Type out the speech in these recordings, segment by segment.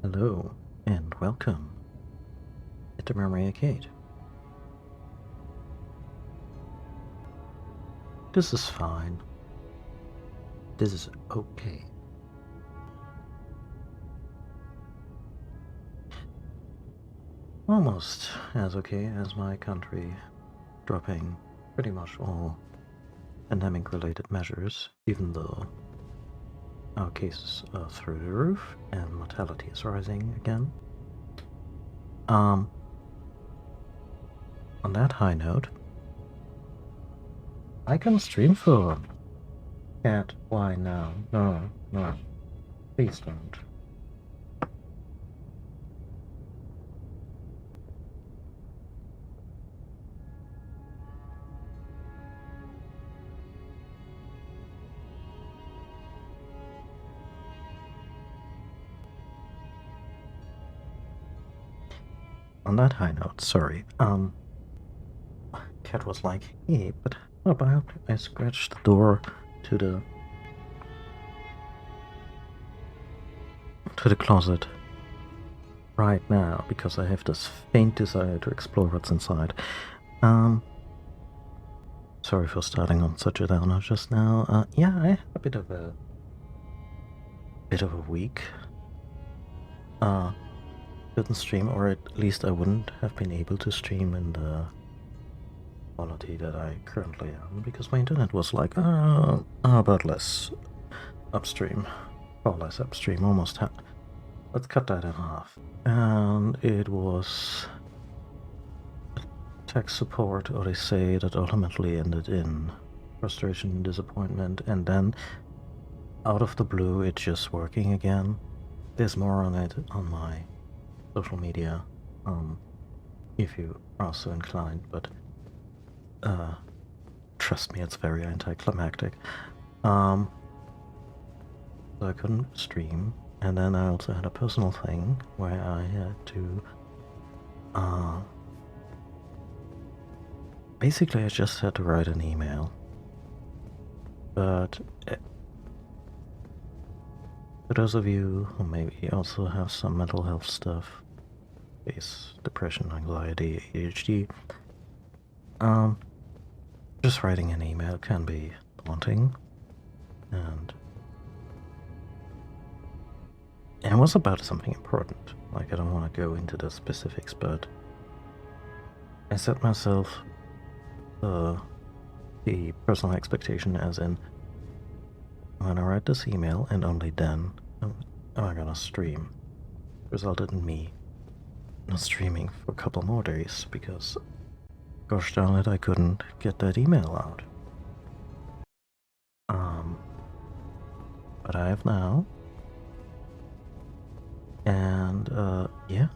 Hello, and welcome at the Memory Arcade. This is fine. This is okay. Almost as okay as my country dropping pretty much all pandemic-related measures, even though our cases are through the roof and mortality is rising again. On that high note, I can stream for Cat. Why now? No, no. Please don't. On that high note, sorry. Cat was like, hey, but how about I scratch the door to the closet right now because I have this faint desire to explore what's inside. Sorry for starting on such a downer just now. Yeah, I had a bit of a week. Couldn't stream, or at least I wouldn't have been able to stream in the quality that I currently am because my internet was like, about less upstream. Far less upstream, almost let's cut that in half. And it was tech support odyssey that ultimately ended in frustration and disappointment, and then out of the blue it's just working again. There's more on it on my social media, if you are so inclined, but trust me, it's very anticlimactic. So I couldn't stream, and then I also had a personal thing where I had to basically I just had to write an email, but for those of you who maybe also have some mental health stuff, face depression, anxiety, ADHD, just writing an email can be daunting, and it was about something important. Like, I don't want to go into the specifics, but I set myself the personal expectation as in, when I write this email, and only then am I gonna stream. Resulted in me not streaming for a couple more days because, gosh darn it, I couldn't get that email out. But I have now. And, yeah,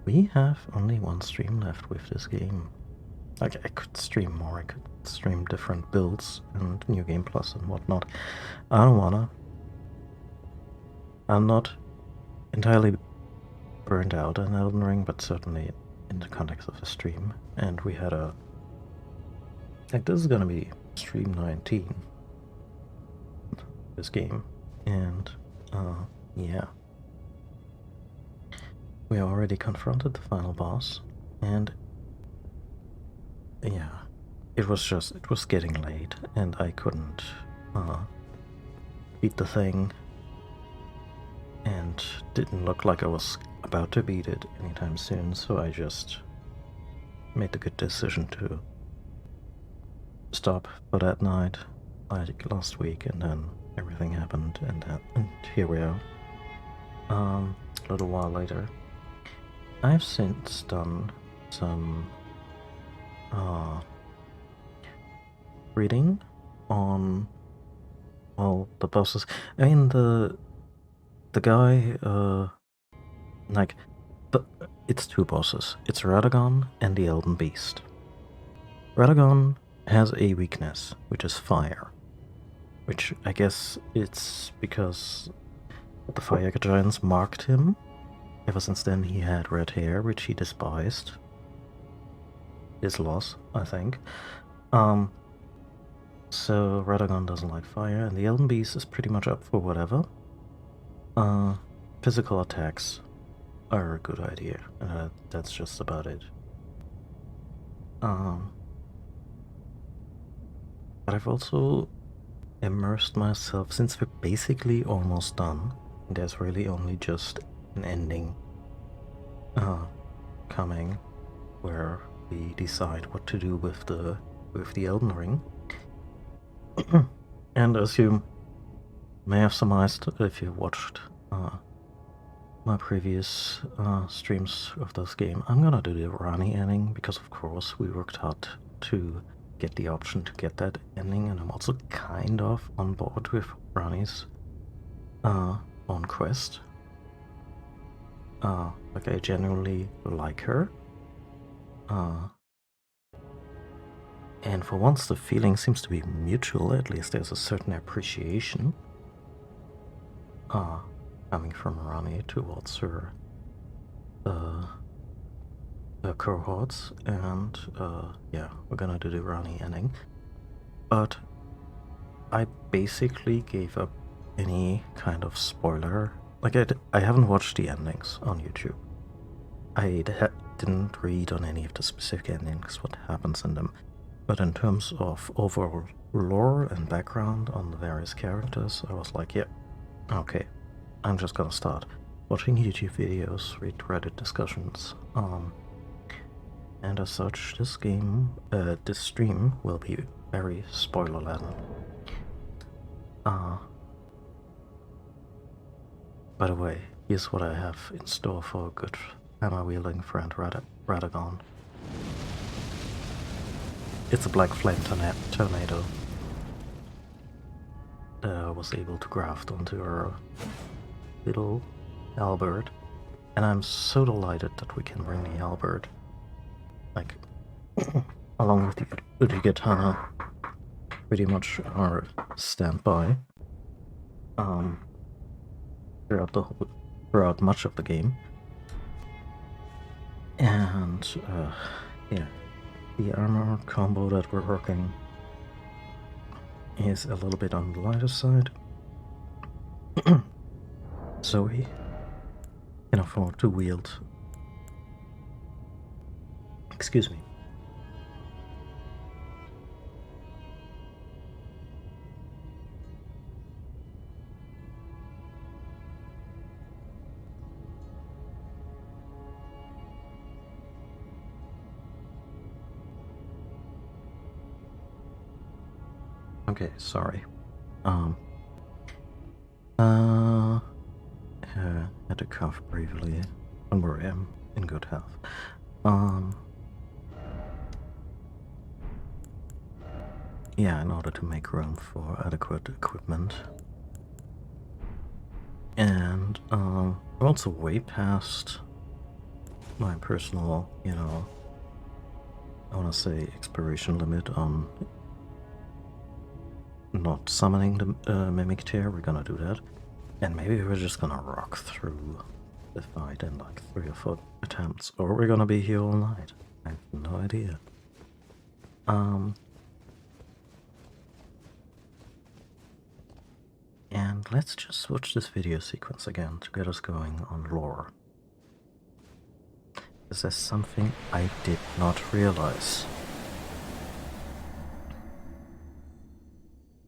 we have only one stream left with this game. Like, I could stream more, I could stream different builds and New Game Plus and whatnot. I don't wanna. I'm not entirely burned out on Elden Ring, but certainly in the context of a stream. And we had like, this is gonna be stream 19, this game. And, yeah. We already confronted the final boss, and yeah, it was getting late, and I couldn't beat the thing, and didn't look like I was about to beat it anytime soon, so I just made the good decision to stop for that night, like last week, and then everything happened, and here we are. A little while later. I've since done some reading on all the bosses. I mean, the guy, like, but it's two bosses. It's Radagon and the Elden Beast. Radagon has a weakness, which is fire, which I guess it's because the fire giants marked him. Ever since then, he had red hair, which he despised. His loss, I think. So Radagon doesn't like fire, and the Elden Beast is pretty much up for whatever. Physical attacks are a good idea. That's just about it. But I've also immersed myself, since we're basically almost done. There's really only just an ending coming where we decide what to do with the Elden Ring. And as you may have surmised if you watched my previous streams of this game, I'm gonna do the Rani ending because of course we worked hard to get the option to get that ending, and I'm also kind of on board with Rani's own quest. Like I genuinely like her. And for once the feeling seems to be mutual, at least there's a certain appreciation coming from Rani towards her cohorts, and yeah, we're gonna do the Rani ending. But I basically gave up any kind of spoiler. Like I haven't watched the endings on YouTube. I didn't read on any of the specific endings what happens in them. But in terms of overall lore and background on the various characters, I was like, yeah, okay, I'm just gonna start watching YouTube videos, read Reddit discussions, and as such, this stream will be very spoiler-laden. By the way, here's what I have in store for a good hammer-wielding friend Radagon. It's a black flame tornado that I was able to graft onto our little halberd, and I'm so delighted that we can bring the halberd, like, along with the katana, pretty much our standby, throughout much of the game. And yeah, the armor combo that we're working is a little bit on the lighter side, so we can afford to wield. Excuse me. Okay, sorry. Had to cough briefly when we're in good health. Yeah, in order to make room for adequate equipment. And we're also way past my personal, I want to say expiration limit on not summoning the Mimic Tear. We're gonna do that. And maybe we're just gonna rock through the fight in like 3 or 4 attempts. Or we're gonna be here all night. I have no idea. And let's just watch this video sequence again to get us going on lore. Is there something I did not realize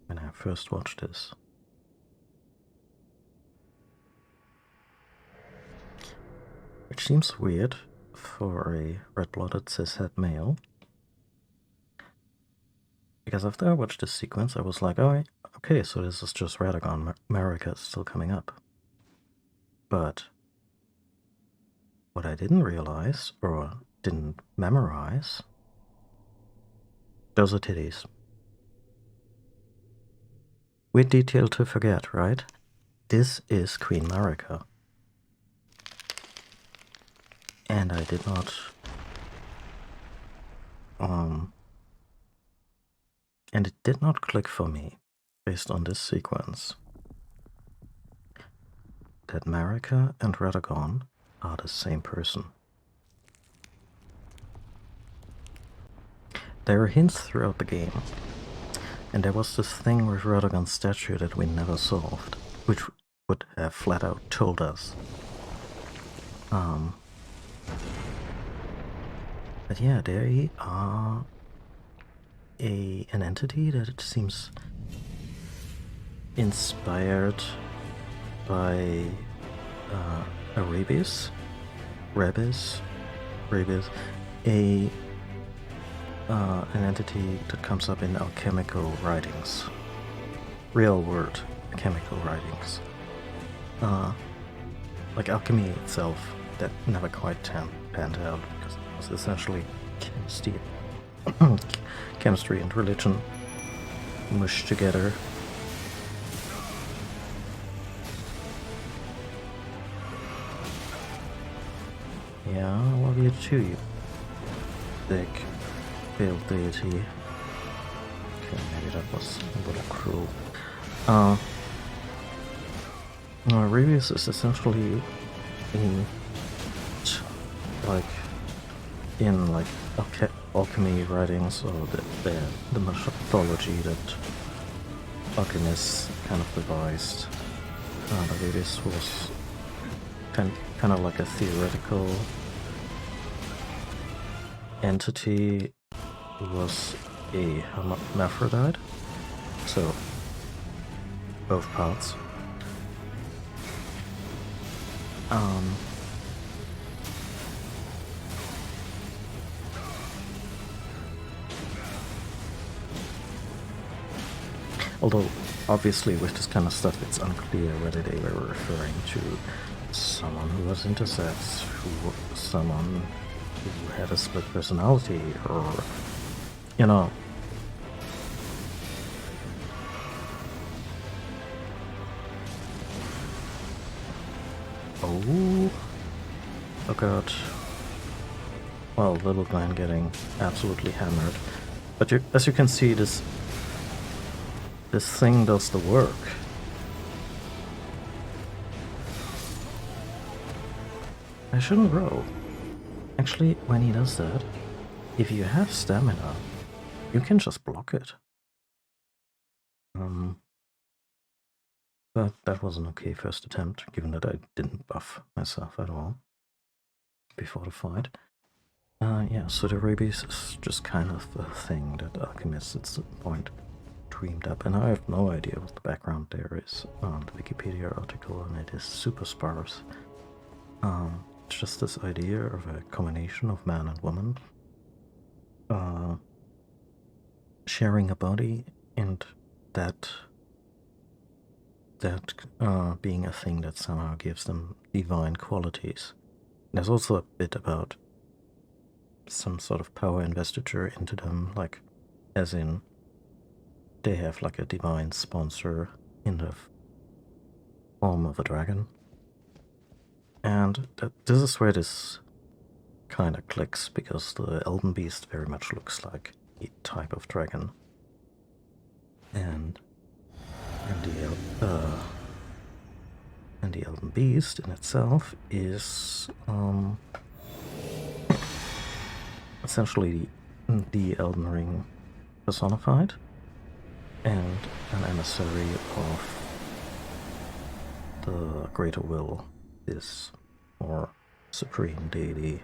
when I first watched this? Which seems weird for a red-blooded cishet male. Because after I watched this sequence, I was like, oh, okay, so this is just Radagon. Marika is still coming up. But what I didn't realize, or didn't memorize, those are titties. Weird detail to forget, right? This is Queen Marika. And I did not... and it did not click for me, based on this sequence, that Marika and Radagon are the same person. There are hints throughout the game, and there was this thing with Radagon's statue that we never solved, which would have flat out told us Um, but yeah, they are an entity that it seems inspired by Arabius, Rebis, a an entity that comes up in alchemical writings, real world chemical writings. Like alchemy itself, that never quite panned out because it was essentially chemistry and religion mushed together. Yeah, I love you too, you big failed deity. Okay, maybe that was a little cruel. Revius is essentially like in like alchemy writings or the mythology that alchemists kind of devised. Revius was kind of like a theoretical entity who was a hermaphrodite, so both parts. Although, obviously, with this kind of stuff, it's unclear whether they were referring to someone who was intersex, someone who had a split personality, or, you know. Oh god. Well, little Glenn getting absolutely hammered. But as you can see, this thing does the work. I shouldn't roll. Actually, when he does that, if you have stamina, you can just block it. But that was an okay first attempt, given that I didn't buff myself at all before the fight. Yeah, so the rabies is just kind of a thing that alchemists at some point dreamed up, and I have no idea what the background there is on the Wikipedia article, and it is super sparse. It's just this idea of a combination of man and woman sharing a body, and that being a thing that somehow gives them divine qualities. There's also a bit about some sort of power investiture into them, like, as in, they have like a divine sponsor in the form of a dragon. And this is where this kind of clicks, because the Elven Beast very much looks like a type of dragon. And the Elven Beast in itself is essentially the Elden Ring personified, and an emissary of the Greater Will, this more supreme deity.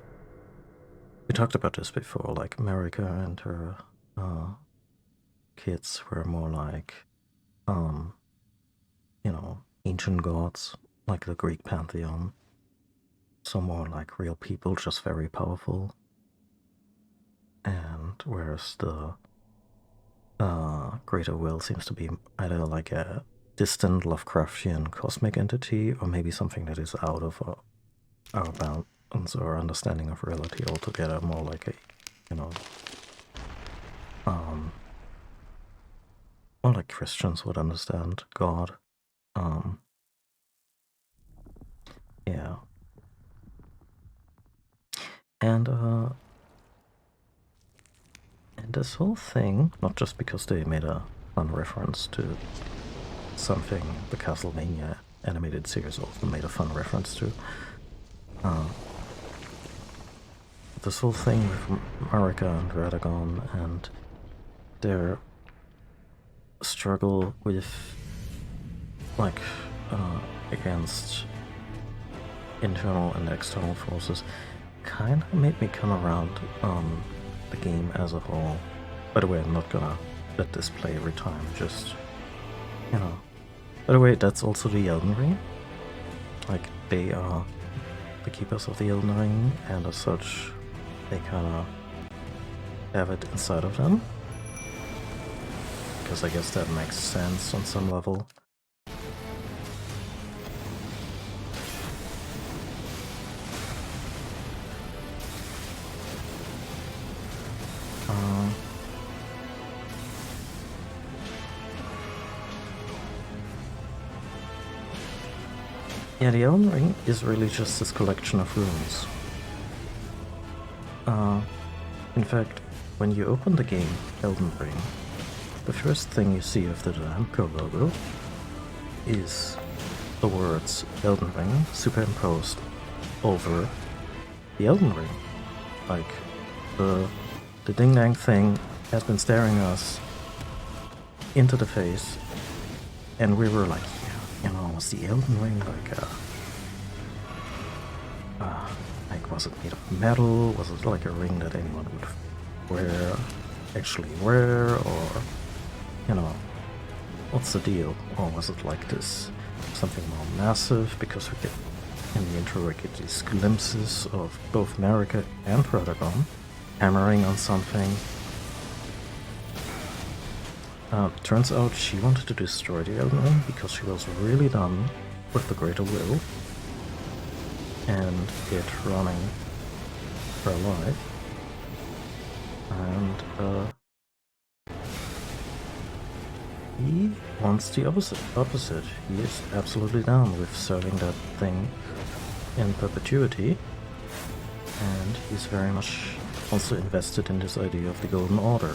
We talked about this before, like Marika and her kids were more like, you know, ancient gods, like the Greek pantheon. So more like real people, just very powerful. And whereas the Greater Will seems to be either like a distant Lovecraftian cosmic entity, or maybe something that is out of our bounds or understanding of reality altogether, more like a, you know, more like Christians would understand God. Yeah. And this whole thing, not just because they made a fun reference to something the Castlevania animated series also made a fun reference to, this whole thing with Marika and Radagon and their struggle with, like, against internal and external forces kind of made me come around on the game as a whole. By the way, I'm not gonna let this play every time, just, you know. By the way, that's also the Elden Ring. Like, they are the keepers of the Elden Ring, and as such, they kinda have it inside of them. Because I guess that makes sense on some level. Yeah, the Elden Ring is really just this collection of runes. In fact, when you open the game Elden Ring, the first thing you see of the Pro logo is the words Elden Ring superimposed over the Elden Ring. Like, the ding-dang thing has been staring us into the face, and we were like, yeah, you know, was the Elden Ring like, was it made of metal? Was it like a ring that anyone would actually wear? Or, you know, what's the deal? Or was it like this, something more massive? Because we get, in the intro, we get these glimpses of both Marika and Radagon hammering on something. Turns out she wanted to destroy the Elden Ring because she was really done with the Greater Will and it running her life. And he wants the opposite. He is absolutely down with serving that thing in perpetuity, and he's very much also invested in this idea of the Golden Order.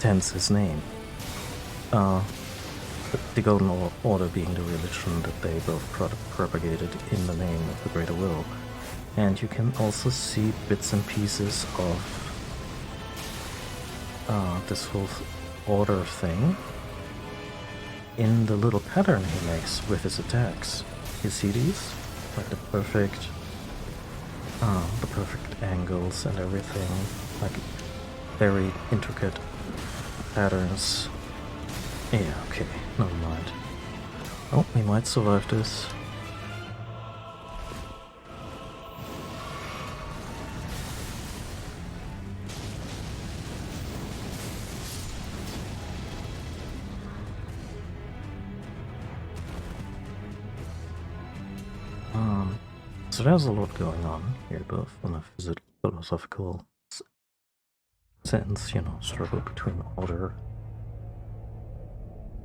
Hence his name. The Golden Order being the religion that they both propagated in the name of the Greater Will. And you can also see bits and pieces of this whole order thing in the little pattern he makes with his attacks. You see these? Like the perfect angles and everything, like very intricate patterns. Yeah, okay, never mind. Oh, we might survive this. So there's a lot going on here, both on a philosophical sense, you know, struggle between order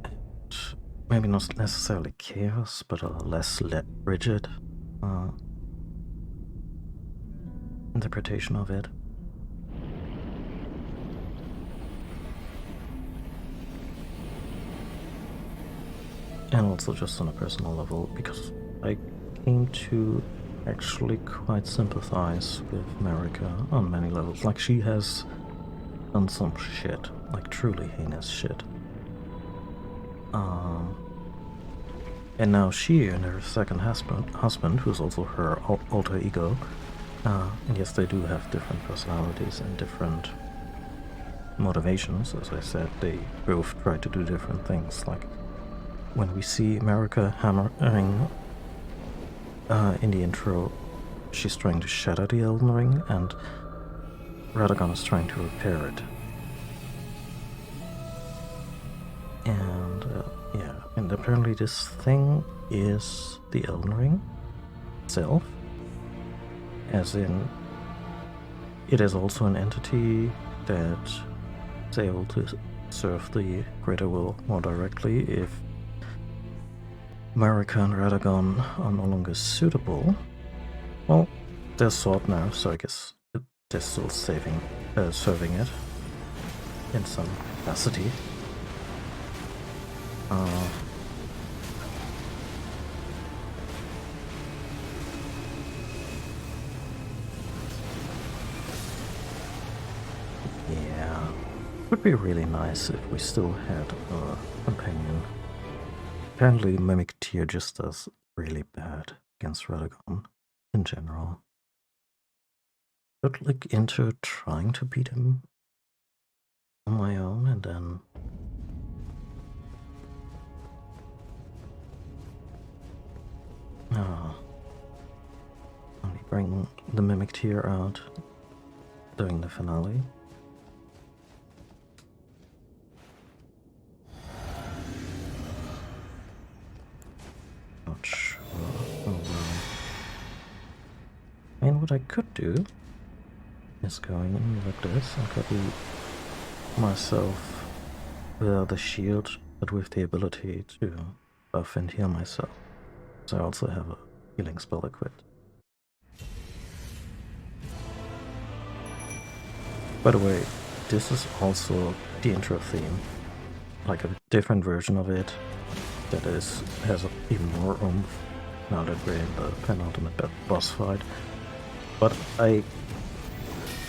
and maybe not necessarily chaos, but a less rigid interpretation of it. And also just on a personal level, because I came to actually quite sympathize with Marika on many levels. Like, she has done some shit, like truly heinous shit. And now she and her second husband, who's also her alter ego, and yes, they do have different personalities and different motivations. As I said, they both try to do different things. Like, when we see Marika hammering in the intro, she's trying to shatter the Elden Ring, and Radagon is trying to repair it. And yeah, and apparently this thing is the Elden Ring itself, as in it is also an entity that is able to serve the Greater Will more directly if Marika and Radagon are no longer suitable. Well, they're sword now, so I guess they're still serving it in some capacity. Yeah, it would be really nice if we still had a companion. Apparently Mimic Tier just does really bad against Radagon. in general. I'd look into trying to beat him on my own and then only bring the Mimic Tier out during the finale. Not sure. Oh well. I mean, what I could do is going in like this and copy myself without the shield, but with the ability to buff and heal myself. So I also have a healing spell equipped. By the way, this is also the intro theme, like a different version of it that has even more oomph now that we're in the penultimate boss fight. But I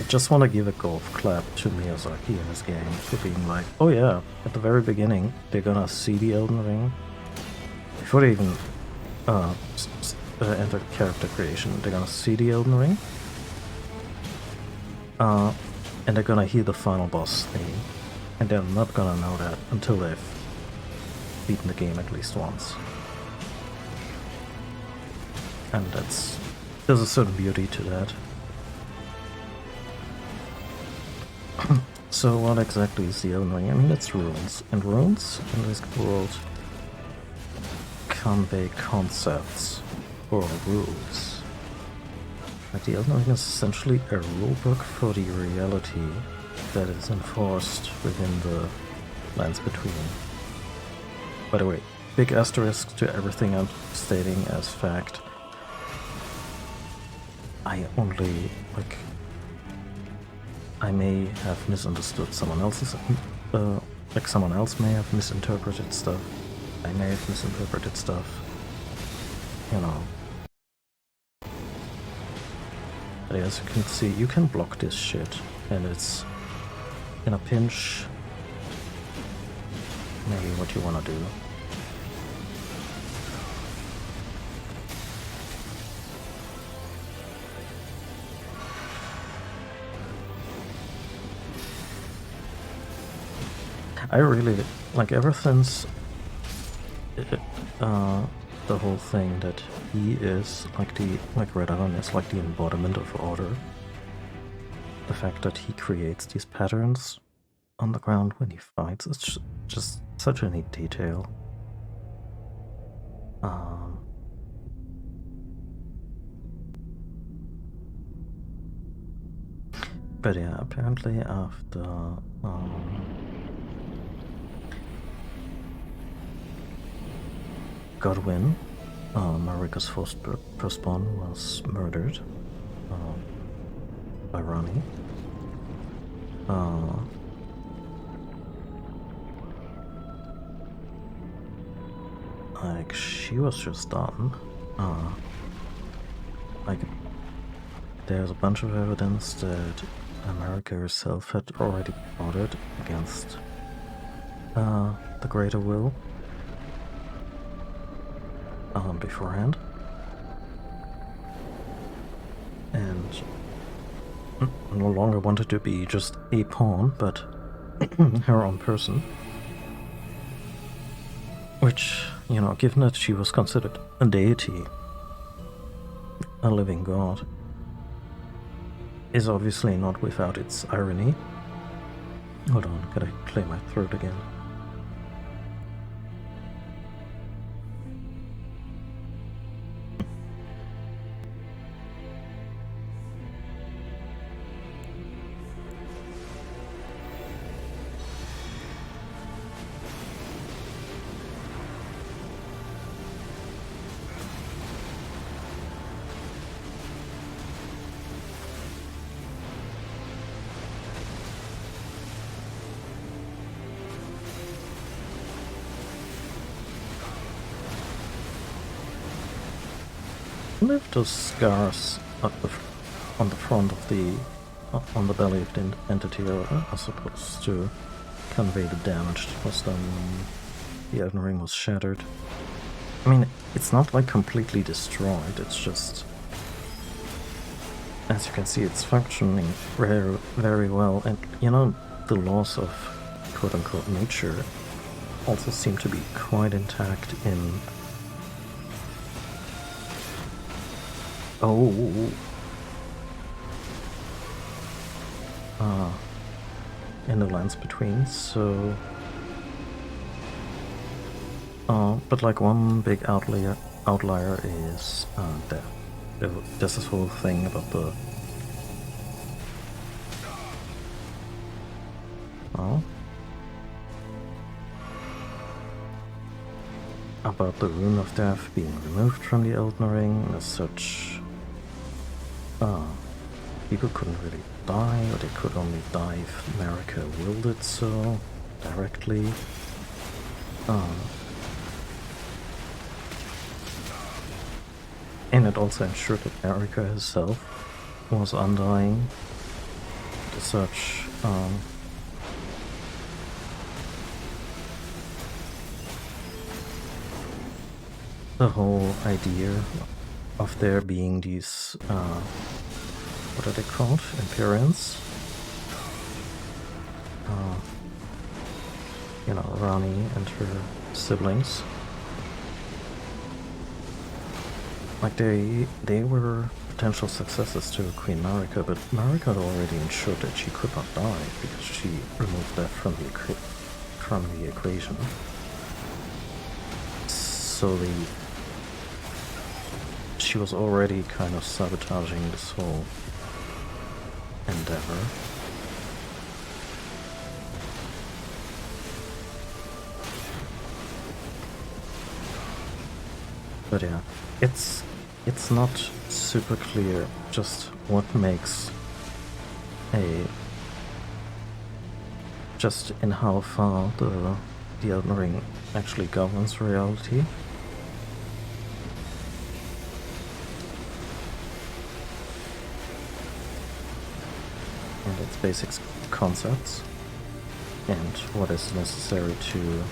just want to give a golf clap to Miyazaki in this game for being like, oh yeah, at the very beginning they're gonna see the Elden Ring before they even enter character creation. They're gonna see the Elden Ring, and they're gonna hear the final boss theme, and they're not gonna know that until they've beaten the game at least once. And there's a certain beauty to that. So what exactly is the Elden Ring? I mean, it's runes, and runes in this world convey concepts or rules. Like the Elden Ring is essentially a rulebook for the reality that is enforced within the lands between. By the way, big asterisk to everything I'm stating as fact. I only, like, I may have misunderstood someone else's, like someone else may have misinterpreted stuff. I may have misinterpreted stuff, you know. But as you can see, you can block this shit, and it's, in a pinch, maybe what you want to do. I really, like, ever since the whole thing that he is, like Redoran is like the embodiment of order. The fact that he creates these patterns on the ground when he fights is just such a neat detail. But yeah, apparently after Godwin, Marika's firstborn, was murdered by Rani. Like, she was just done. Like, there's a bunch of evidence that America herself had already plotted against the Greater Will beforehand, and no longer wanted to be just a pawn, but her own person. Which, you know, given that she was considered a deity, a living god, is obviously not without its irony. Hold on, gotta clear my throat again. Leave those scars on the front of the on the belly of the entity are supposed to convey the damage that was done when the Elden Ring was shattered. I mean, it's not like completely destroyed, it's just as you can see, it's functioning very, very well. And, you know, the laws of quote-unquote nature also seem to be quite intact in... Oh! In the lands between, so... but like one big outlier is death. There's this whole thing about the... about the Rune of Death being removed from the Elden Ring. As such, people couldn't really die, or they could only die if Marika willed it so directly. And it also ensured that Marika herself was undying. As such, the whole idea of there being these, what are they called? Empyreans? You know, Rani and her siblings. Like, they were potential successors to Queen Marika, but Marika had already ensured that she could not die because she removed that from the equation. So she was already kind of sabotaging this whole endeavor. But yeah, it's not super clear just what makes just in how far the Elden Ring actually governs reality. And its basic concepts, and what is necessary to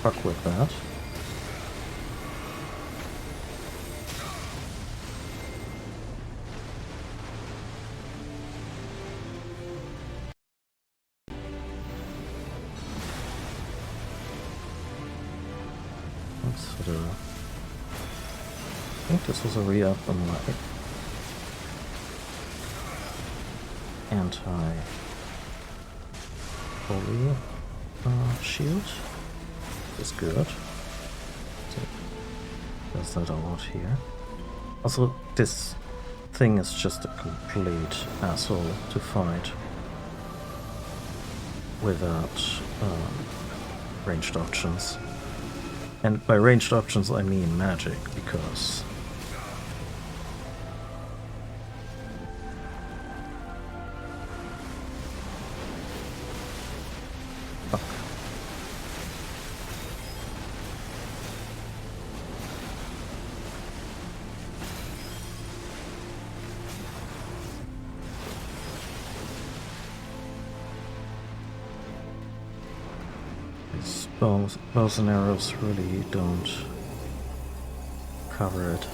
fuck with that. I think this was a re-up on my anti-holy shield. Is good. So does that a lot here. Also, this thing is just a complete asshole to fight without ranged options. And by ranged options I mean magic, because fuck. These bows and arrows really don't cover it.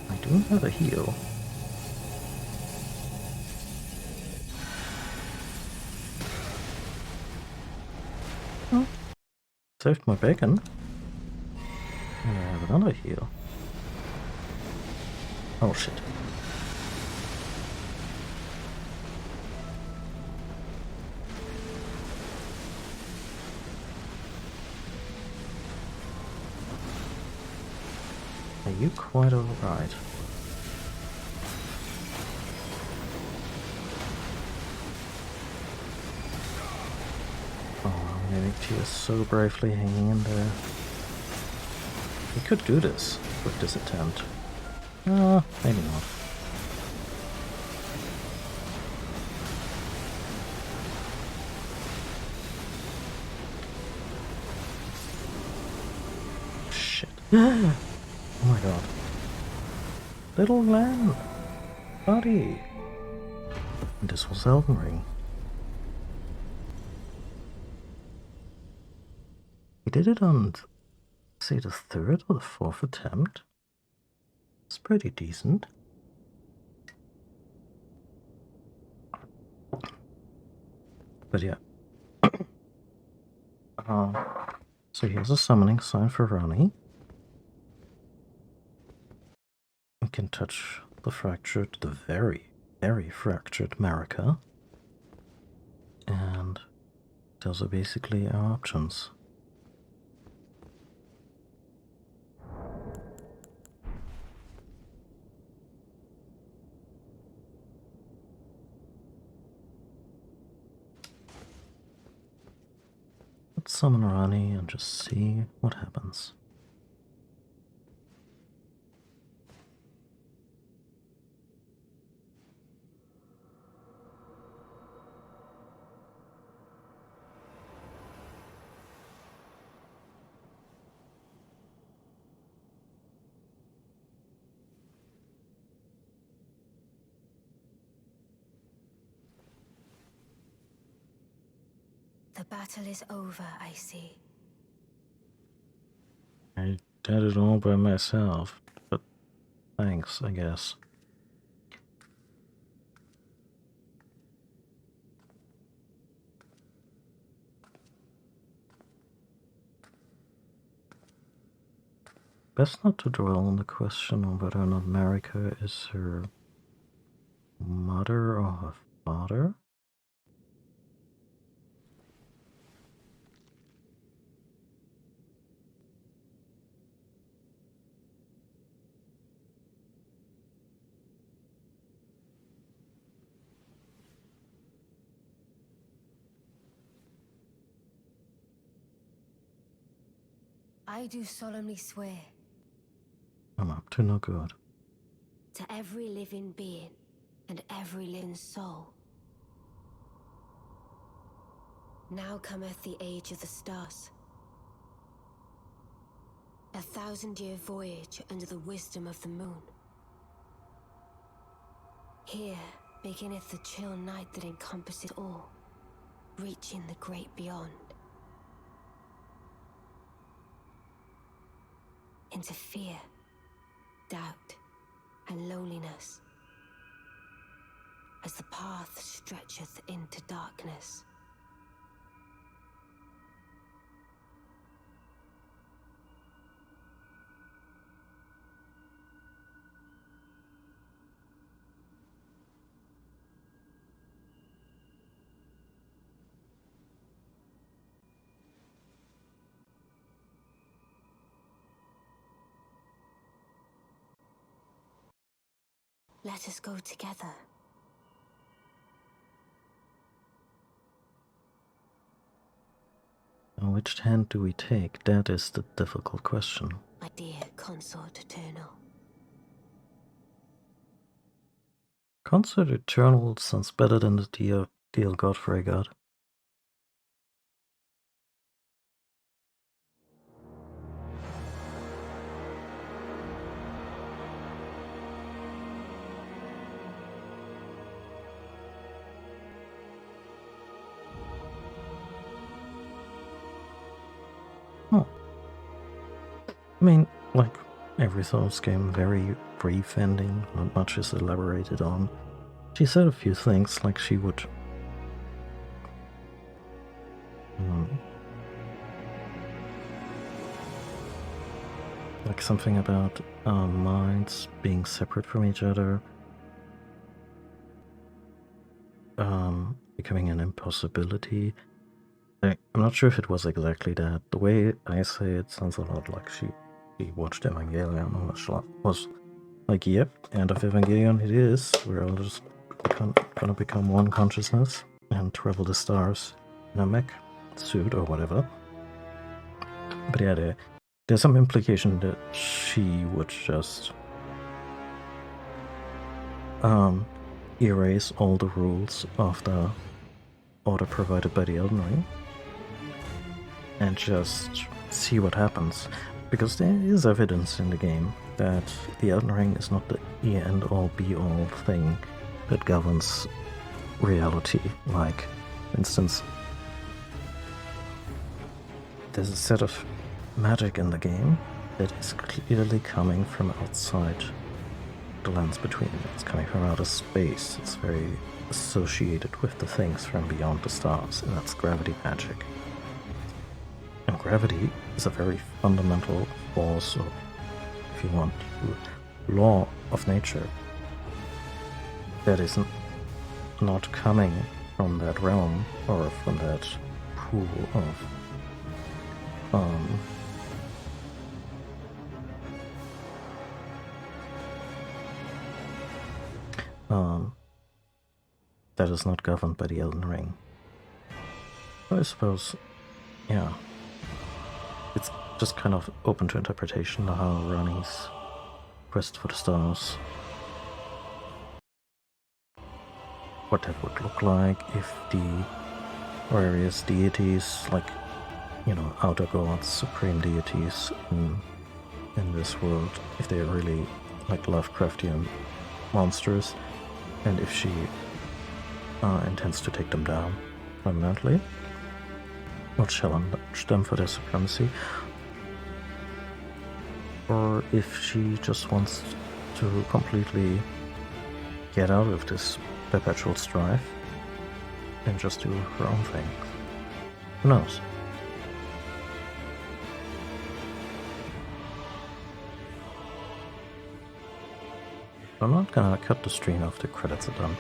I do have a heal. Oh. Saved my bacon. And I have another heal. Oh shit. Are you quite alright? Oh, Mimikyu is so bravely hanging in there. We could do this with this attempt. Maybe not. Shit. Oh my god. Little lamb! Buddy! And this was Elden Ring. He did it on, say, the third or the fourth attempt. It's pretty decent. But yeah. So here's a summoning sign for Ronnie. We can touch the fractured, the very, very fractured Marika. And those are basically our options. Let's summon Ronnie and just see what happens. The battle is over, I see. I did it all by myself, but thanks, I guess. Best not to dwell on the question on whether or not Marika is her mother or her father. I do solemnly swear I'm up to no good. to every living being and every living soul. Now cometh the age of the stars. 1,000-year voyage under the wisdom of the moon. Here beginneth the chill night that encompasses all, reaching the great beyond. Into fear, doubt, and loneliness, as the path stretcheth into darkness. Let us go together. And which hand do we take? That is the difficult question. My dear consort eternal. Consort Eternal sounds better than the deal Godfrey got. Oh. I mean, like every Souls game, very brief ending, not much is elaborated on. She said a few things, like she would like something about our minds being separate from each other, becoming an impossibility. I'm not sure if it was exactly that. The way I say it sounds a lot like she watched Evangelion and was like, yep, end of Evangelion it is. We're all just gonna become one consciousness and travel the stars in a mech suit or whatever. But yeah, there's some implication that she would just erase all the rules of the order provided by the Elden Ring and just see what happens. Because there is evidence in the game that the Elden Ring is not the end-all be-all thing that governs reality. Like, for instance, there's a set of magic in the game that is clearly coming from outside the lands between. It's coming from outer space. It's very associated with the things from beyond the stars, and that's gravity magic. And gravity is a very fundamental force, or if you want, law of nature that is not coming from that realm or from that pool of that is not governed by the Elden Ring. I suppose, yeah, it's just kind of open to interpretation how Rani's quest for the stars, what that would look like if the various deities, like, you know, outer gods, supreme deities in this world, if they're really like Lovecraftian monsters, and if she intends to take them down permanently, or challenge them for their supremacy, or if she just wants to completely get out of this perpetual strife and just do her own thing. Who knows? I'm not gonna cut the stream after credits are done.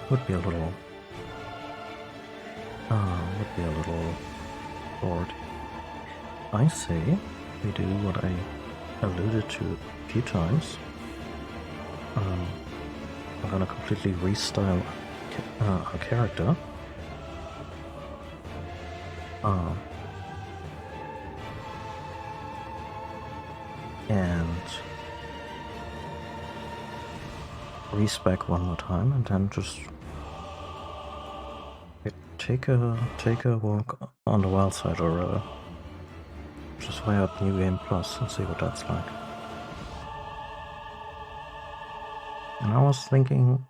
Would be a little bored. I say we do what I alluded to a few times. I'm gonna completely restyle our character. And respec one more time, and then just take a walk on the wild side, or just fire up New Game Plus and see what that's like. And I was thinking,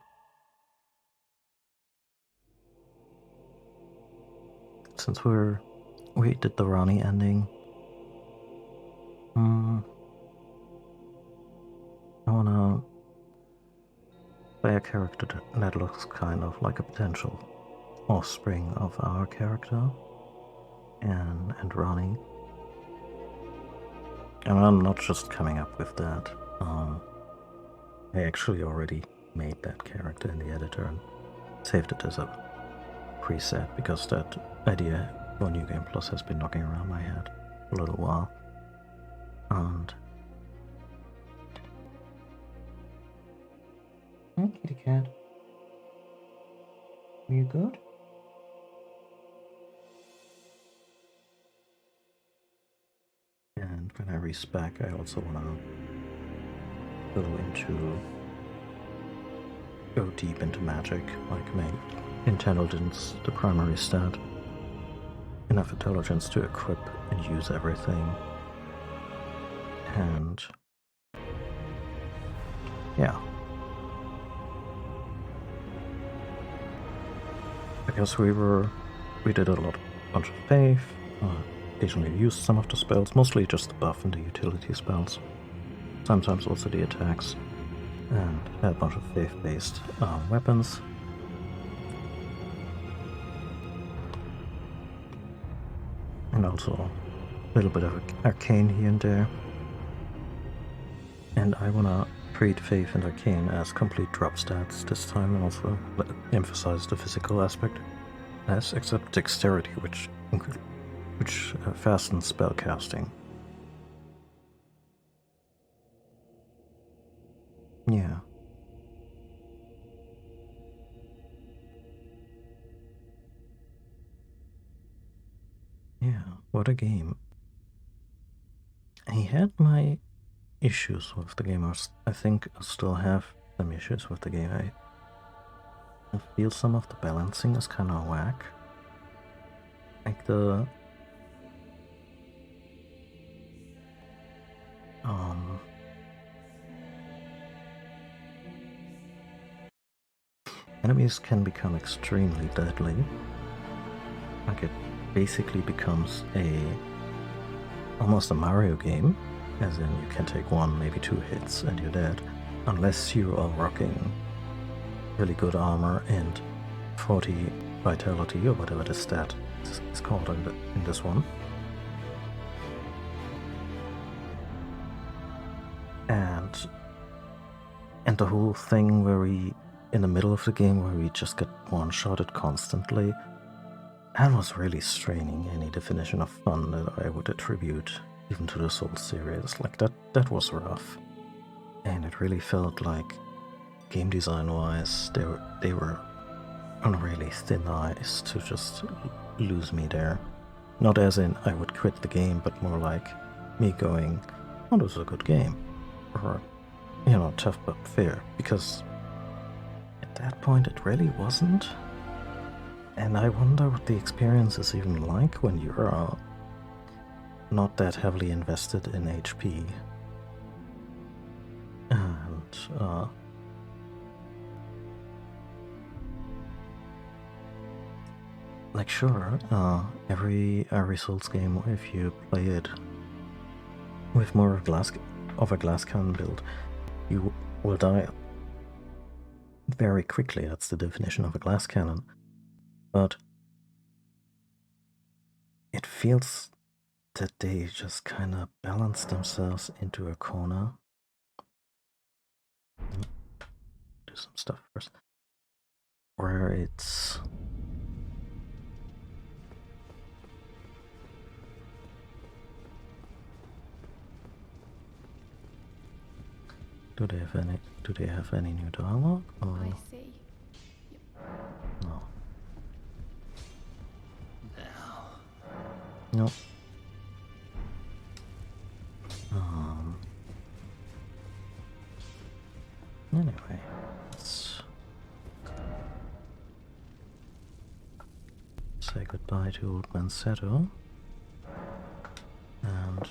since we did the Rani ending, I wanna play a character that looks kind of like a potential offspring of our character and Rani. And I'm not just coming up with that. I actually already made that character in the editor and saved it as a preset, because that idea for New Game Plus has been knocking around my head for a little while. And hey, kitty cat. Are you good? And when I respec, I also want to go deep into magic, like make intelligence the primary stat, enough intelligence to equip and use everything, and yeah, because we did a bunch of faith, occasionally used some of the spells, mostly just the buff and the utility spells, sometimes also the attacks, and had a bunch of faith-based weapons. And also a little bit of arcane here and there. And I wanna treat faith and arcane as complete drop stats this time, and also emphasize the physical aspect, except dexterity, which fastens spell casting. Yeah. Yeah, what a game. I had my issues with the game. I think I still have some issues with the game. I feel some of the balancing is kind of whack. Like the enemies can become extremely deadly. Like it basically becomes almost a Mario game, as in you can take one, maybe two hits and you're dead, unless you are rocking really good armor and 40 vitality or whatever the stat is called in this one. And the whole thing where we, in the middle of the game, where we just get one-shotted constantly, that was really straining any definition of fun that I would attribute even to the Souls series. Like, that was rough. And it really felt like, game design-wise, they were on really thin ice to just lose me there. Not as in I would quit the game, but more like me going, oh, this is a good game. Or, you know, tough but fair. Because at that point it really wasn't. And I wonder what the experience is even like when you're not that heavily invested in HP. And, like, sure, every Souls game, if you play it with more of a glass cannon build, you will die very quickly. That's the definition of a glass cannon. But it feels that they just kind of balance themselves into a corner. Do some stuff first. Where it's... Do they have any new dialogue? Or... I see. No. Now. Nope. Anyway, let's say goodbye to Old Man Seto. And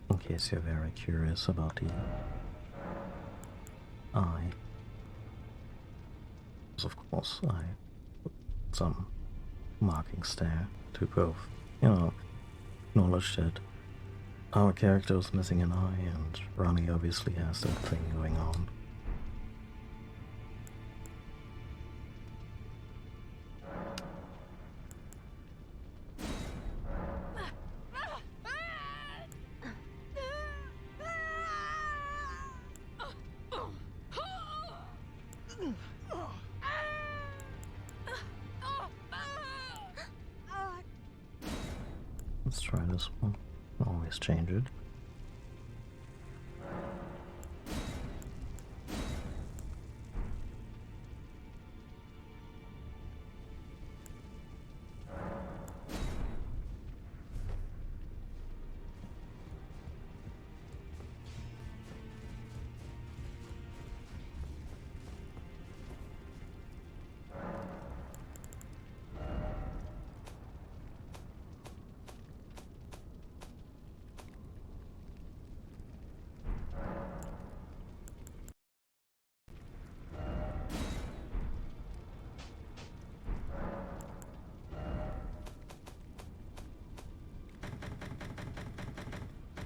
in case you're very curious about the eye, of course I put some markings there to both, you know, acknowledge that our character is missing an eye, and Ronnie obviously has that thing going on. Let's try this one. Always change it.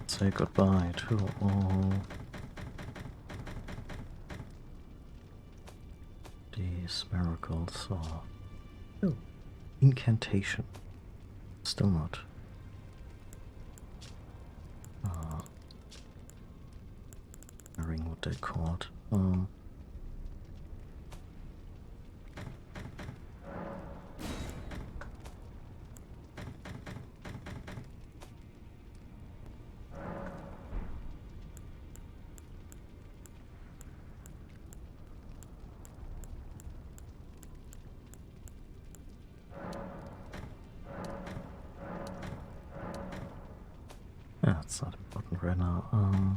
Say goodbye to all these miracles or incantation. Still not remembering what they're called. That's not important right now.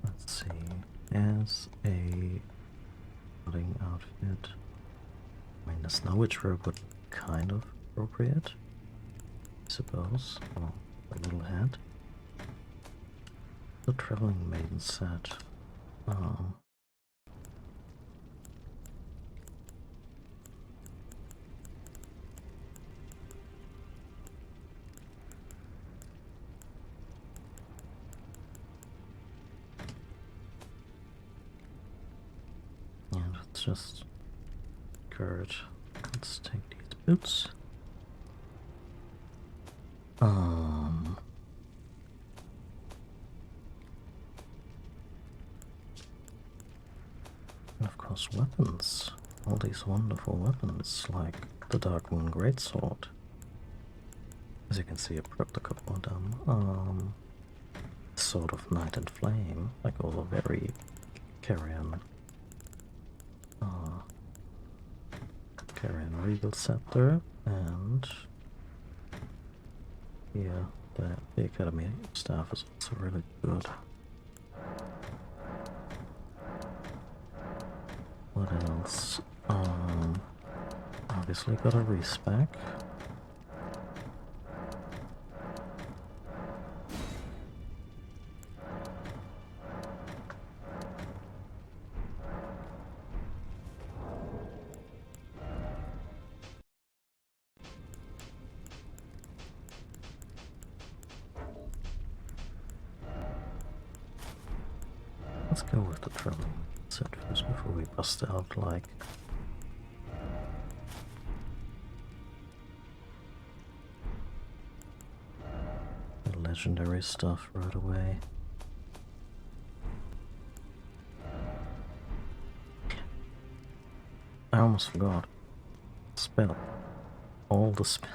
Let's see. As a clothing outfit, I mean, the snow witch robe would kind of appropriate. suppose. Oh, a little hat. The traveling maiden set. Oh. And it's just good. Let's take these boots. And of course weapons. All these wonderful weapons, like the Dark Moon Greatsword. As you can see, I broke a couple of them. Sword of Night and Flame, like all the very Carrion. Carrion Regal Scepter, and yeah, the Academy staff is also really good. What else? Obviously got a respec. Let's go with the traveling set first before we bust out like the legendary stuff right away. I almost forgot. Spell. All the spell.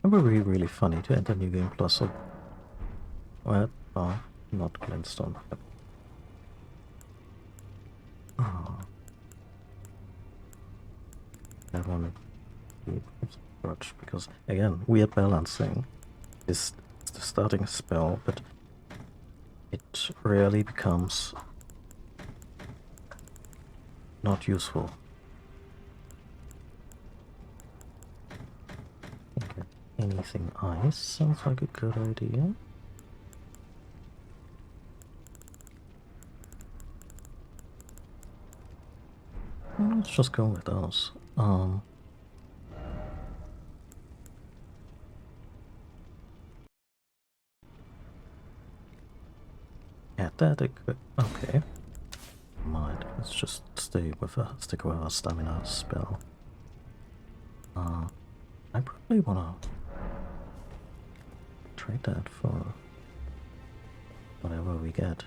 It would be really funny to enter New Game Plus or well, not Glintstone. But I want to keep Grudge because again, weird balancing is the starting spell, but it rarely becomes not useful. Okay. Anything ice sounds like a good idea. Well, let's just go with those. At that, okay. Mind. Let's just stick with our stamina spell. I probably wanna trade that for whatever we get.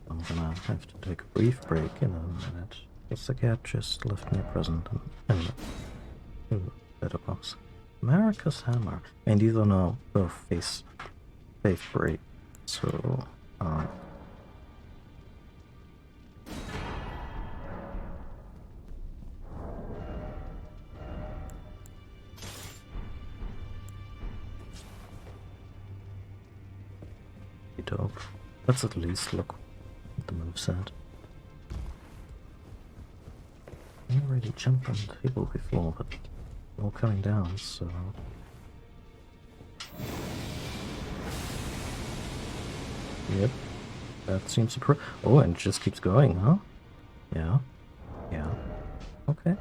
I'm gonna have to take a brief break in a minute. Guess the cat just left me a present and ooh, better box. America's Hammer. And these are now both face break. So dope. Let's at least look at the moveset. I already jumped on the table before, but all coming down, so yep. That seems to oh, and it just keeps going, huh? Yeah. Yeah. Okay.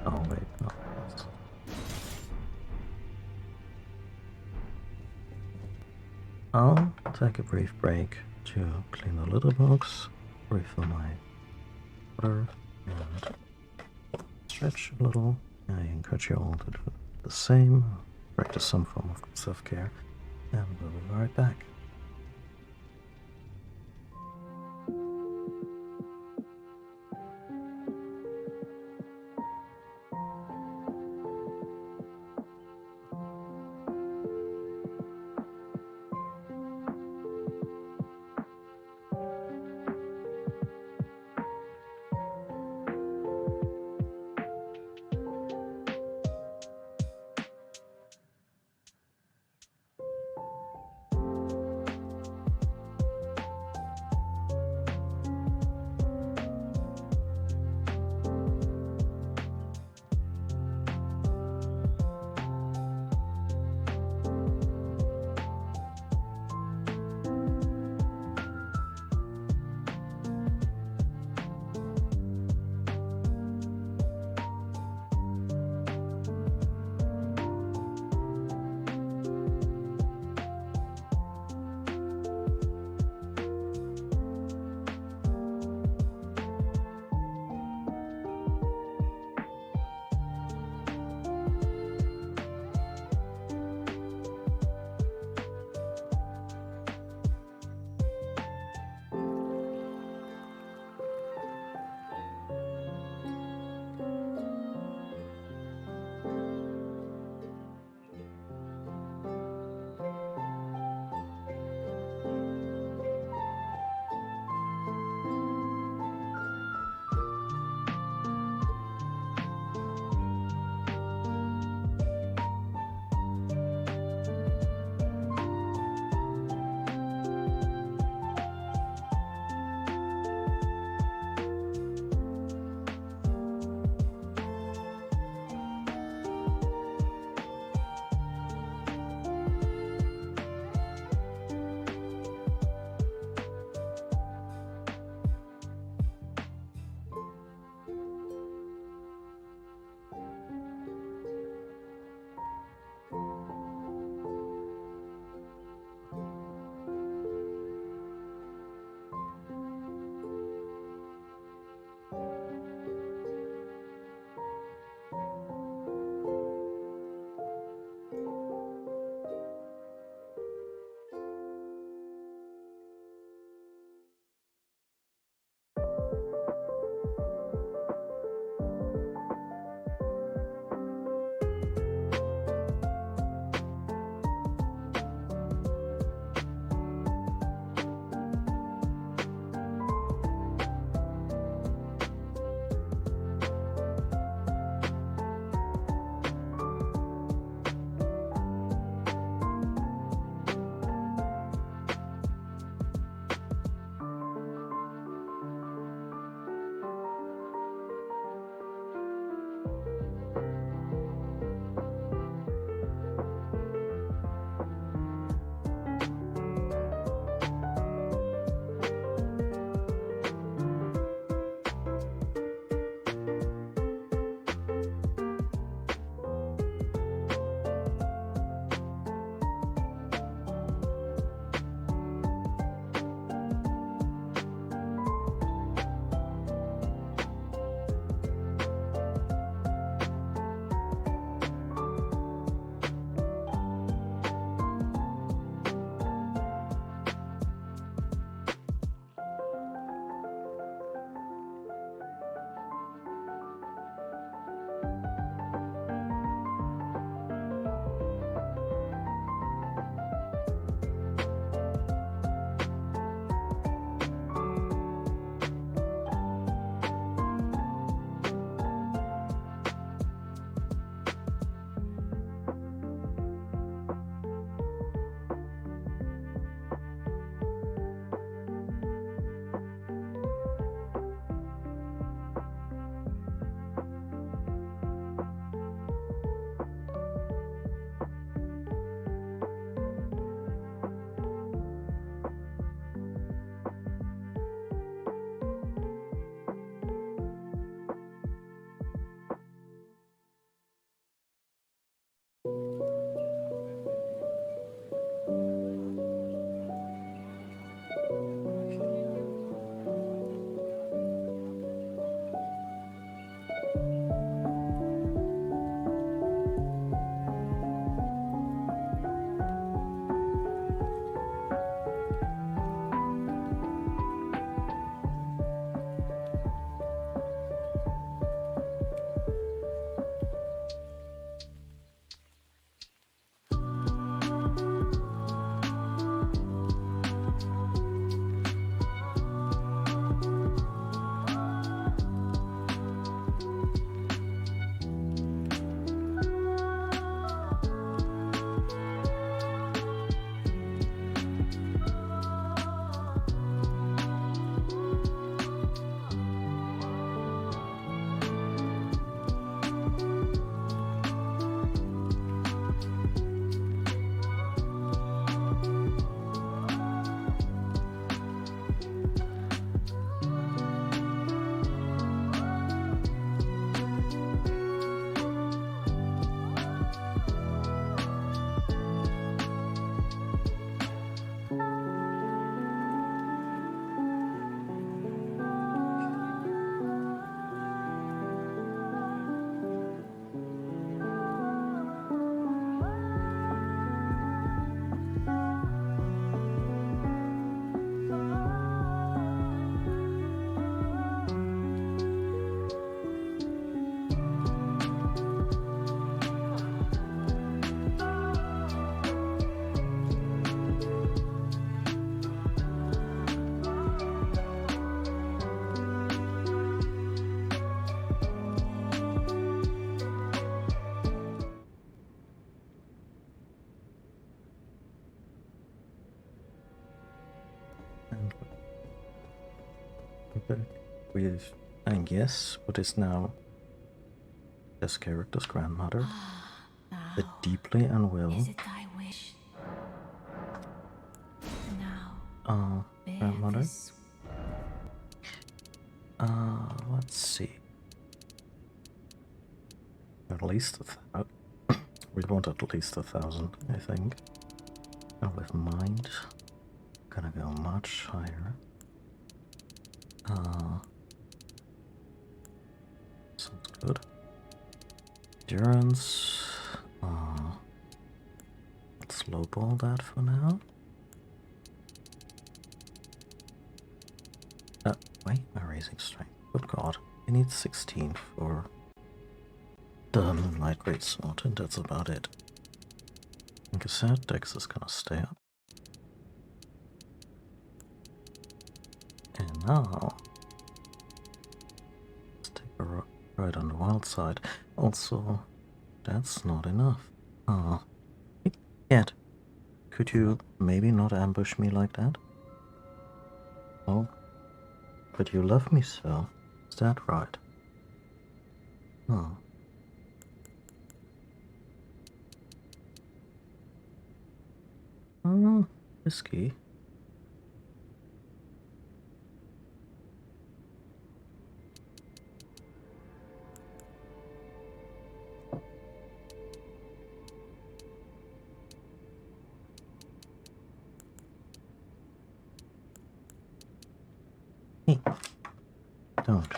Oh wait, no. I'll take a brief break to clean the litter box, refill my water, and stretch a little. I encourage you all to do the same, practice some form of self-care, and we'll be right back. And we're back with, I guess, what is now this character's grandmother, the deeply unwell Is it thy wish? Now, bear grandmother. this. Let's see. At least we want at least 1,000, I think. And with mind, gonna go much higher. Sounds good. Endurance. Let's lowball that for now. Wait, my raising strength. Good god. I need 16 for the Moonlight Greatsword, and that's about it. Like I said, Dex is gonna stay up. And now, let's take a ride on the wild side. Also, that's not enough. Hey, cat, could you maybe not ambush me like that? Oh, but you love me so. Is that right? Oh. Risky. Hey, don't.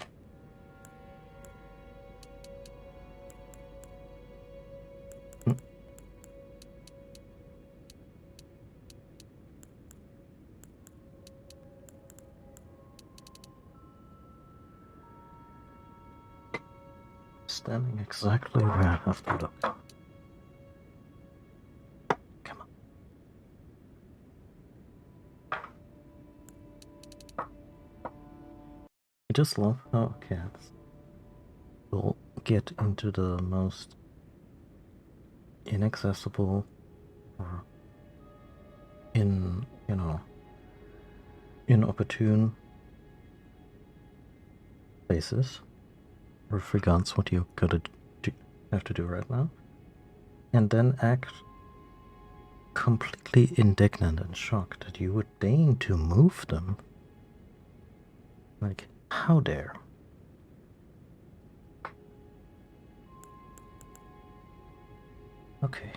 Standing exactly where I have to look. Come on. I just love how cats will get into the most inaccessible or inopportune places with regards what you have to do right now, and then act completely indignant and shocked that you would deign to move them. Like, how dare? Okay.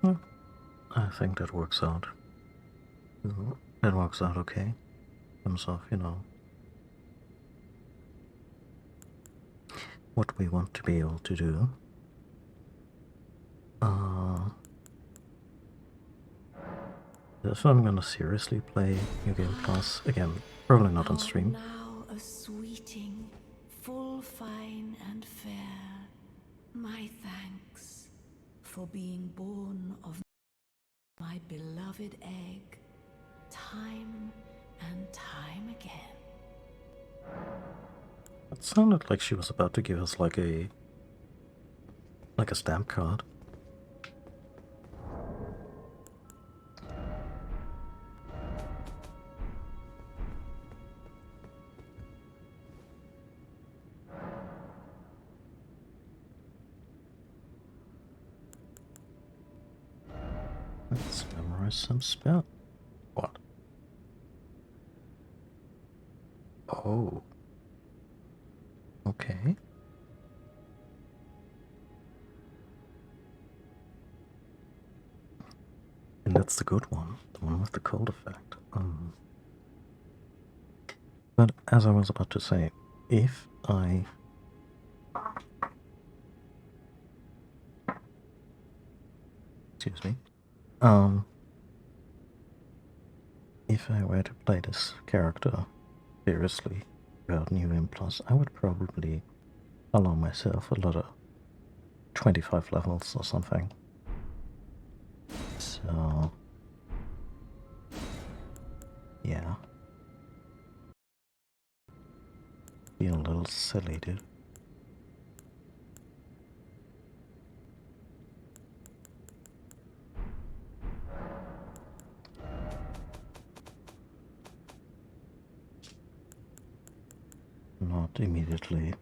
Well, I think that works out. That works out okay. In terms of, you know, what we want to be able to do. So I'm gonna seriously play New Game Plus again. Probably not on stream. Now a sweeting, full fine and fair. My thanks for being born of my beloved egg, time and time again. It sounded like she was about to give us like a stamp card. Let's memorize some spell. What? Oh. Okay. And that's the good one. The one with the cold effect. But as I was about to say, if I... Excuse me. If I were to play this character seriously without New Game Plus, I would probably allow myself a lot of 25 levels or something. So... yeah. Be a little silly, dude. Not immediately.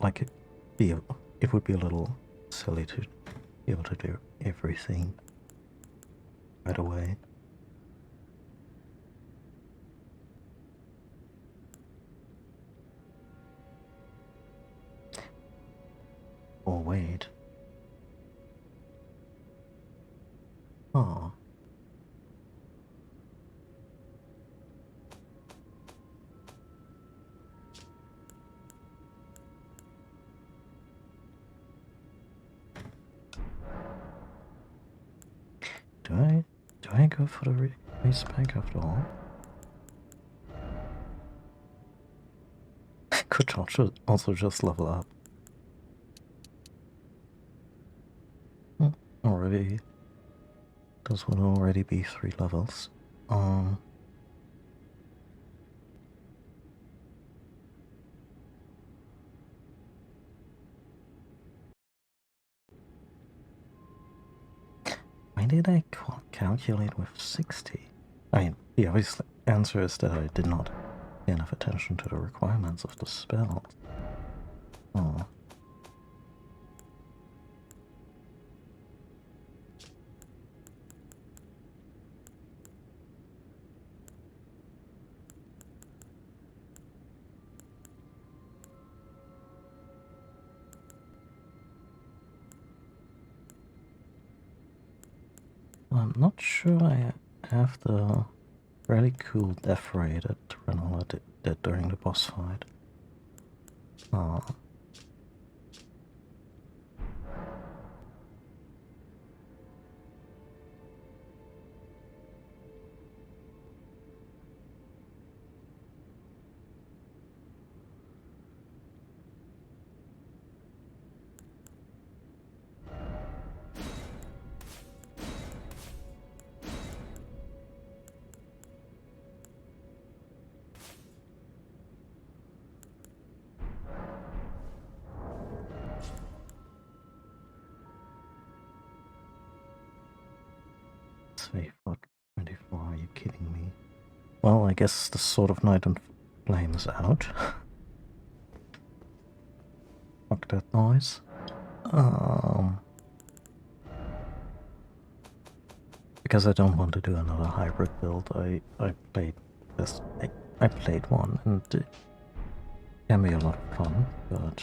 Like it would be a little silly to be able to do everything right away. Or wait. Oh. Do I go for the race pack after all? Could also just level up. Already, those would already be 3 levels. Why did I calculate with 60? I mean, the obvious answer is that I did not pay enough attention to the requirements of the spell. Oh. I'm not sure I have the really cool death ray that Renola did during the boss fight. Save for 24, are you kidding me? Well, I guess the Sword of Night and Flame is out. Fuck that noise. because I don't want to do another hybrid build. I played this. I played one, and it can be a lot of fun, but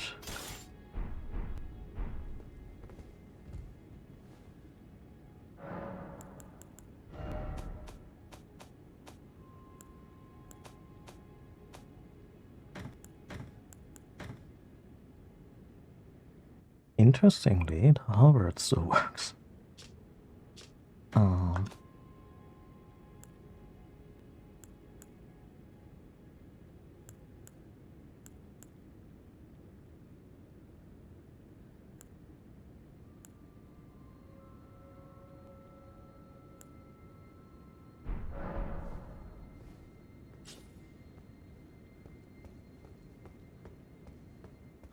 interestingly, the halberd still works.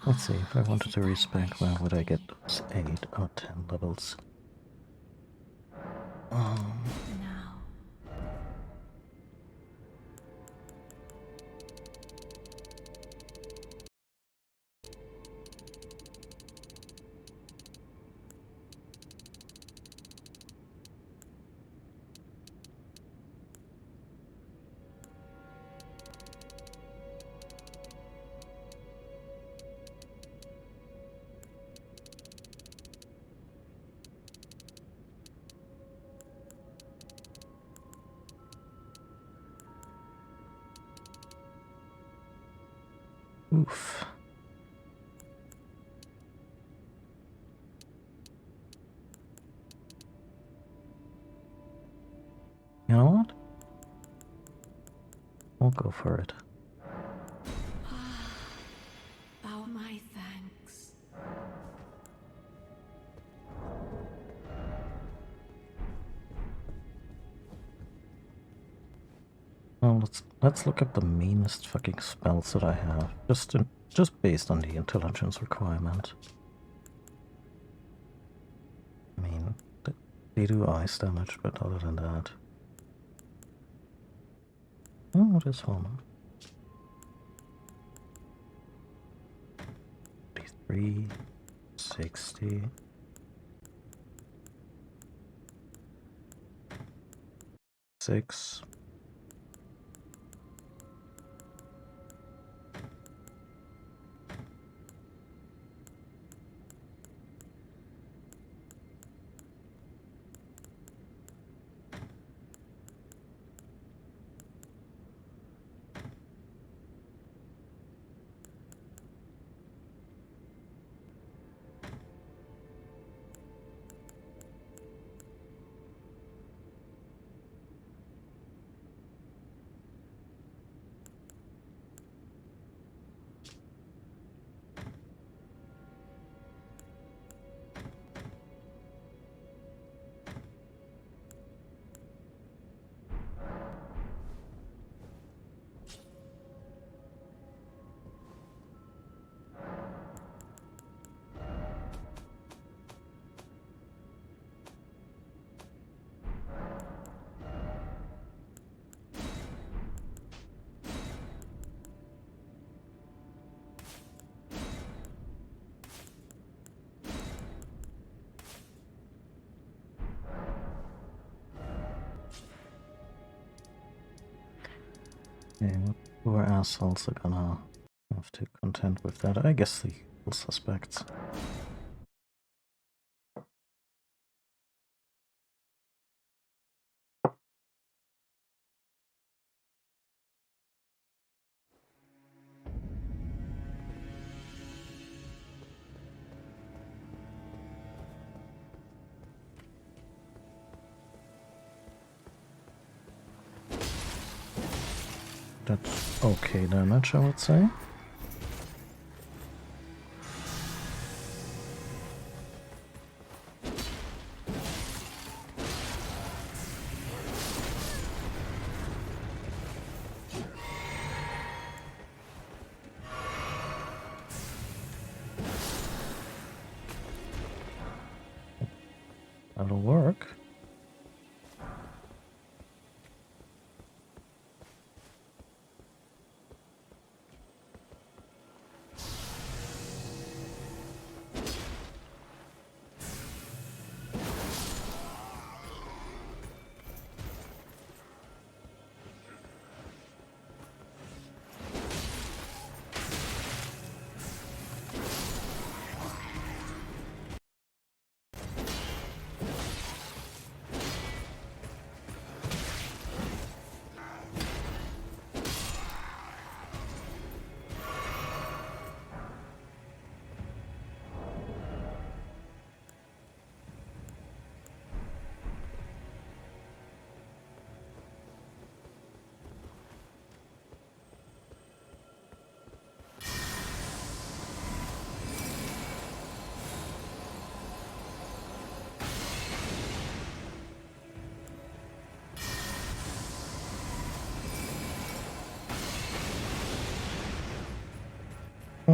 Let's see, if I wanted to respec, where would I get those 8 or 10 levels? Now. Oof. You know what? We'll go for it. Bow my thanks. Well, let's look at the meanest fucking spells that I have, just based on the intelligence requirement. I mean, they do ice damage, but other than that, oh, this one. 53, 60. 6. Okay, what poor assholes are gonna have to contend with that? I guess the usual suspects. That's okay damage, I would say. That'll work.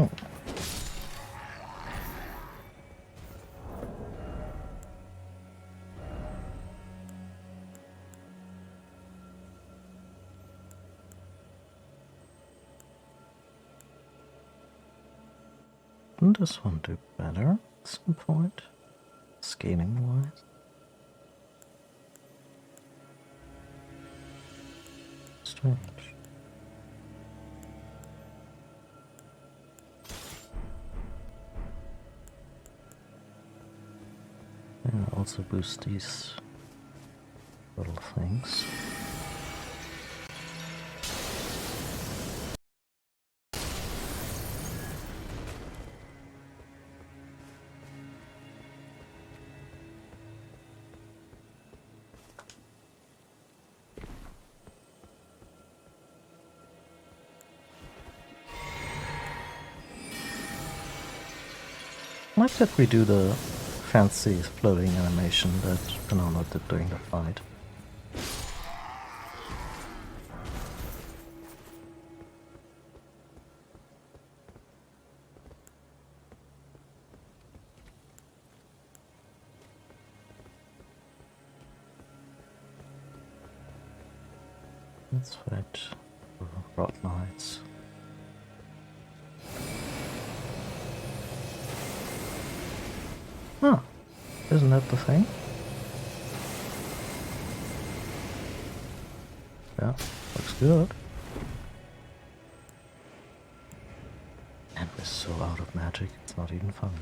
Hmm. Didn't this one do better at some point? Scaling wise? Strange. Yeah, also boost these little things. I like that we do the fancy floating animation that Banana did during the fight. Let's fight rod knights. Huh. Isn't that the thing? Yeah, looks good. And we're so out of magic, it's not even funny.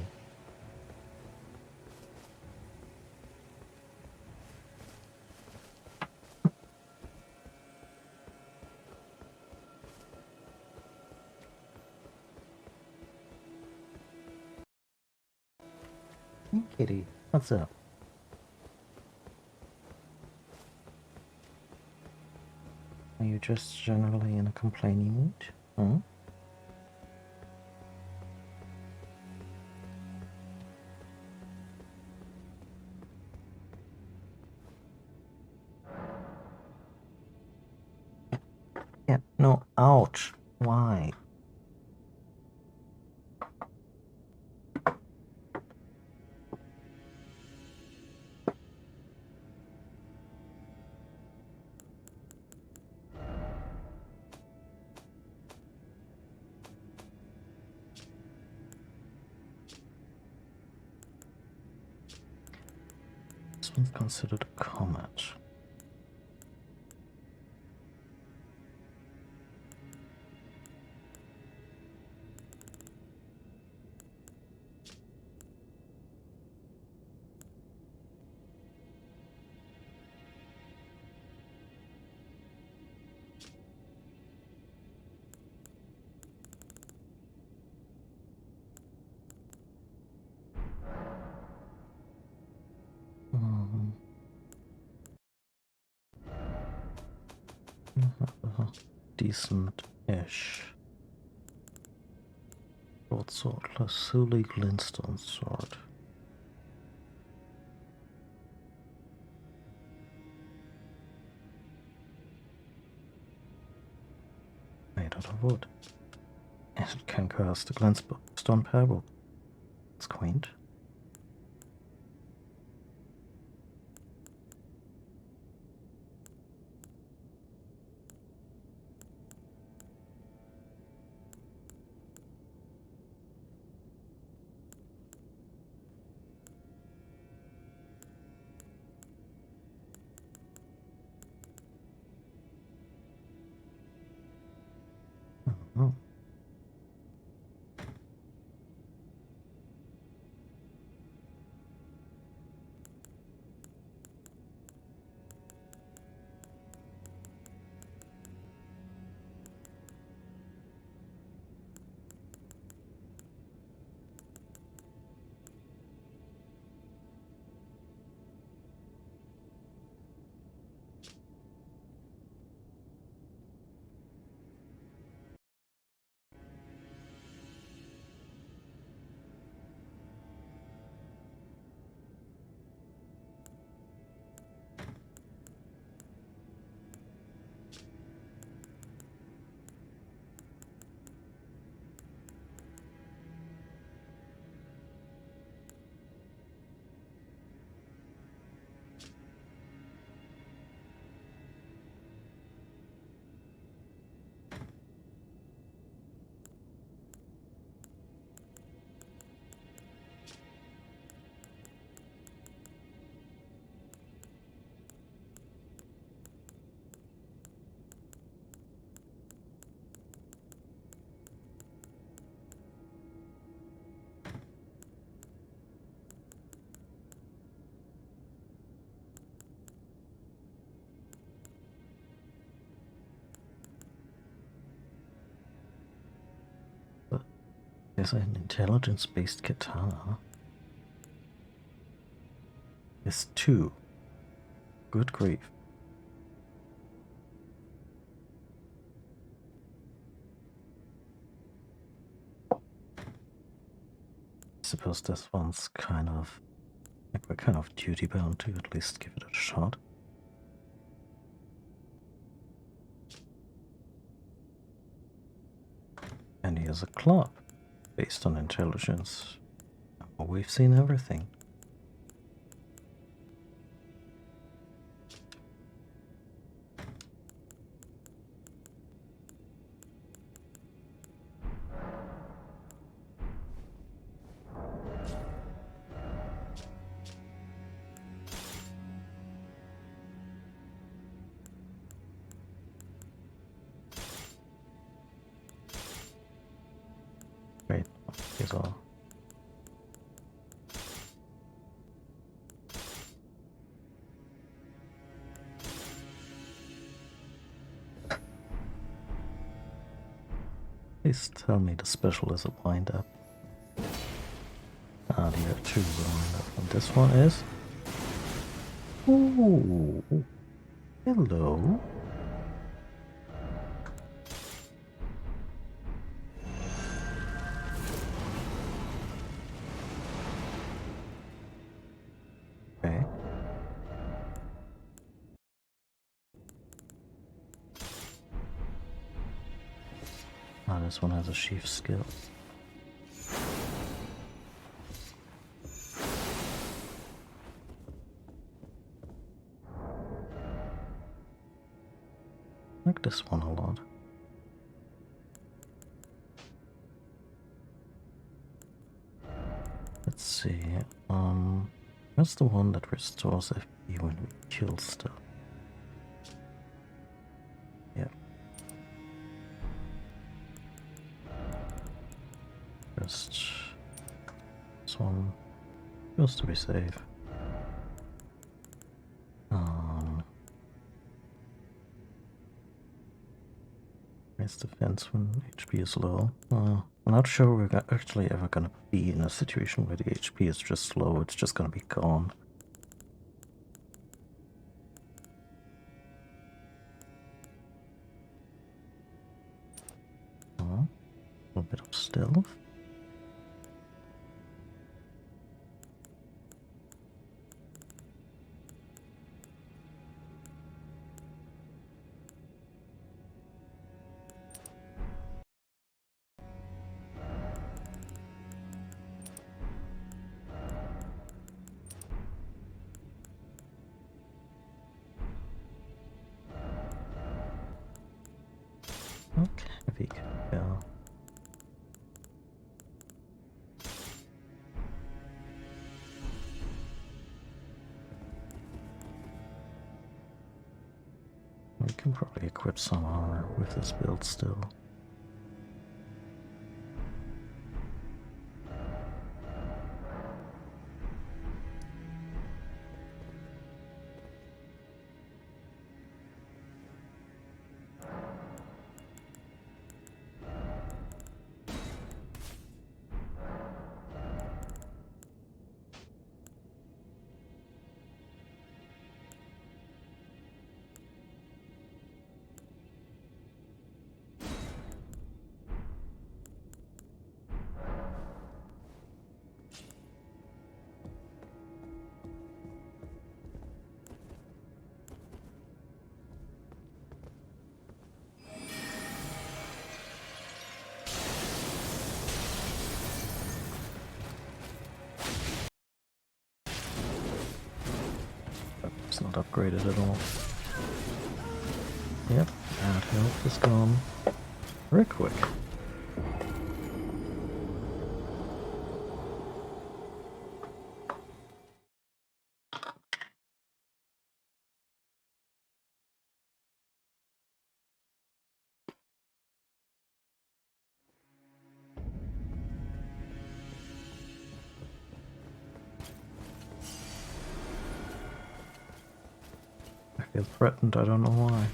Hey, kitty, what's up? Are you just generally in a complaining mood? Hmm? Yeah, no, ouch. Why? This one's considered a comet. Hmm. Decent-ish. Broadsword, Lazuli Glintstone Sword. Made out of wood. And it can cast a Glintstone Pebble. It's quaint. Mhm. There's an intelligence-based katana. There's 2. Good grief. I suppose this one's kind of... like we're kind of duty-bound to at least give it a shot. And he has a club based on intelligence. Well, we've seen everything. Great, here's all. Please tell me the special is a wind up. Ah, the other 2 is a wind up. And this one is. Ooh. Hello. Okay. Ah, this one has a sheath skill. I like this one a lot. Let's see. What's the one that restores FP when we kill stuff? Yeah. Just this one feels to be safe. Raise defense when HP is low. I'm not sure we're actually ever gonna be in a situation where the HP is just low, it's just gonna be gone. A little bit of stealth. Okay, we can go. We can probably equip some armor with this build still. It's not upgraded at all. Yep, that health is gone very quick. I feel threatened, I don't know why.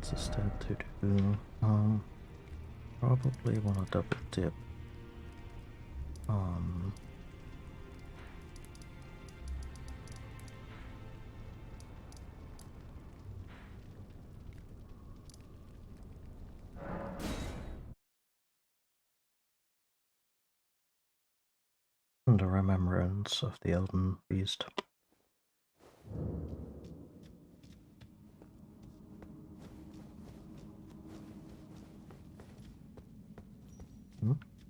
missions instead to do. Probably wanna double dip. The remembrance of the Elden Beast.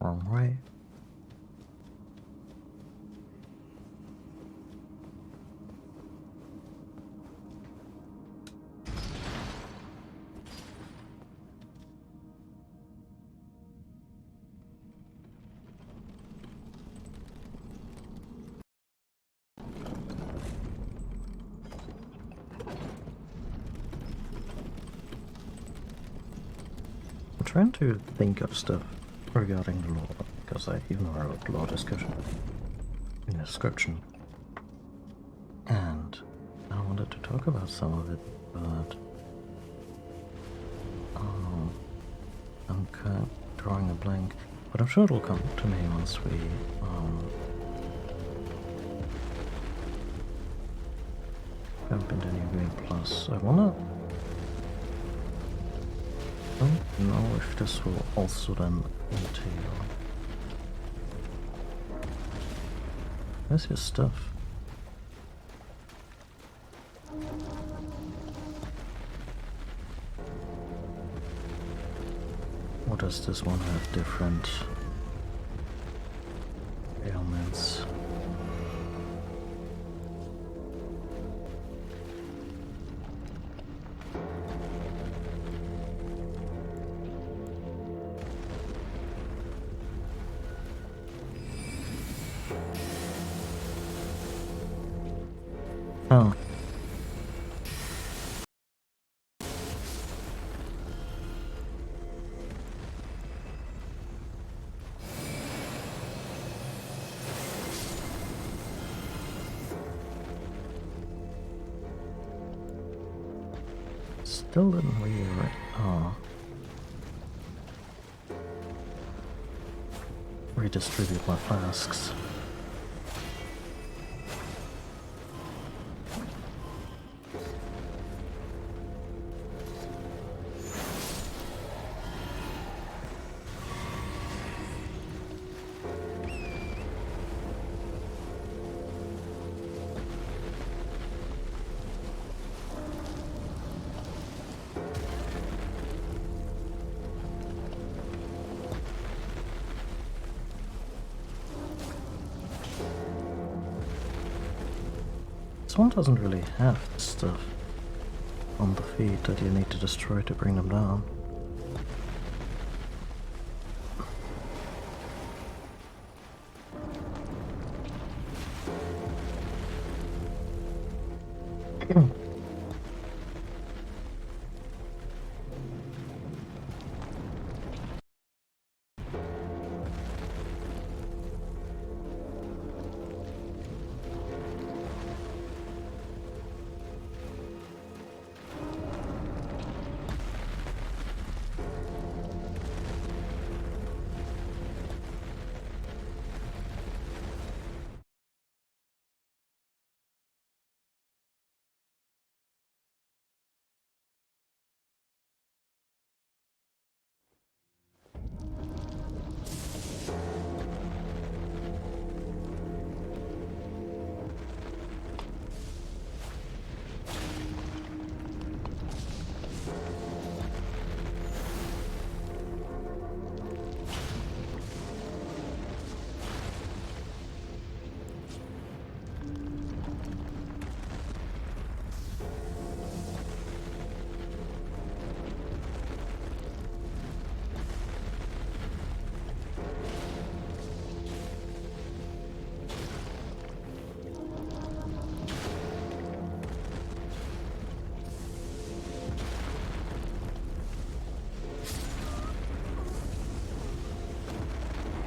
Wrong way. I'm trying to think of stuff regarding the law, because I even wrote law discussion in the description. And I wanted to talk about some of it, but I'm kind of drawing a blank. But I'm sure it'll come to me once we jump into New Game Plus. I don't know if this will also then entail. Where's your stuff? Or does this one have different ailments? Oh. Still didn't redistribute my flasks. This one doesn't really have stuff on the feet that you need to destroy to bring them down.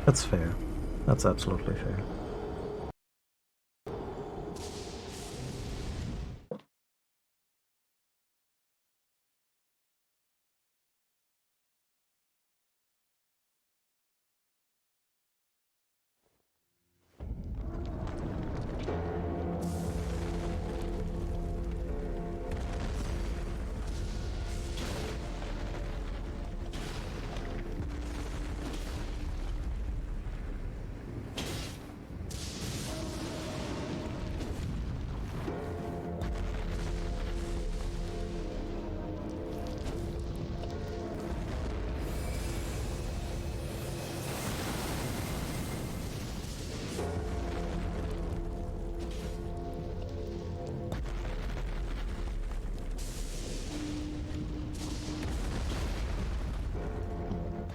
That's fair. That's absolutely fair.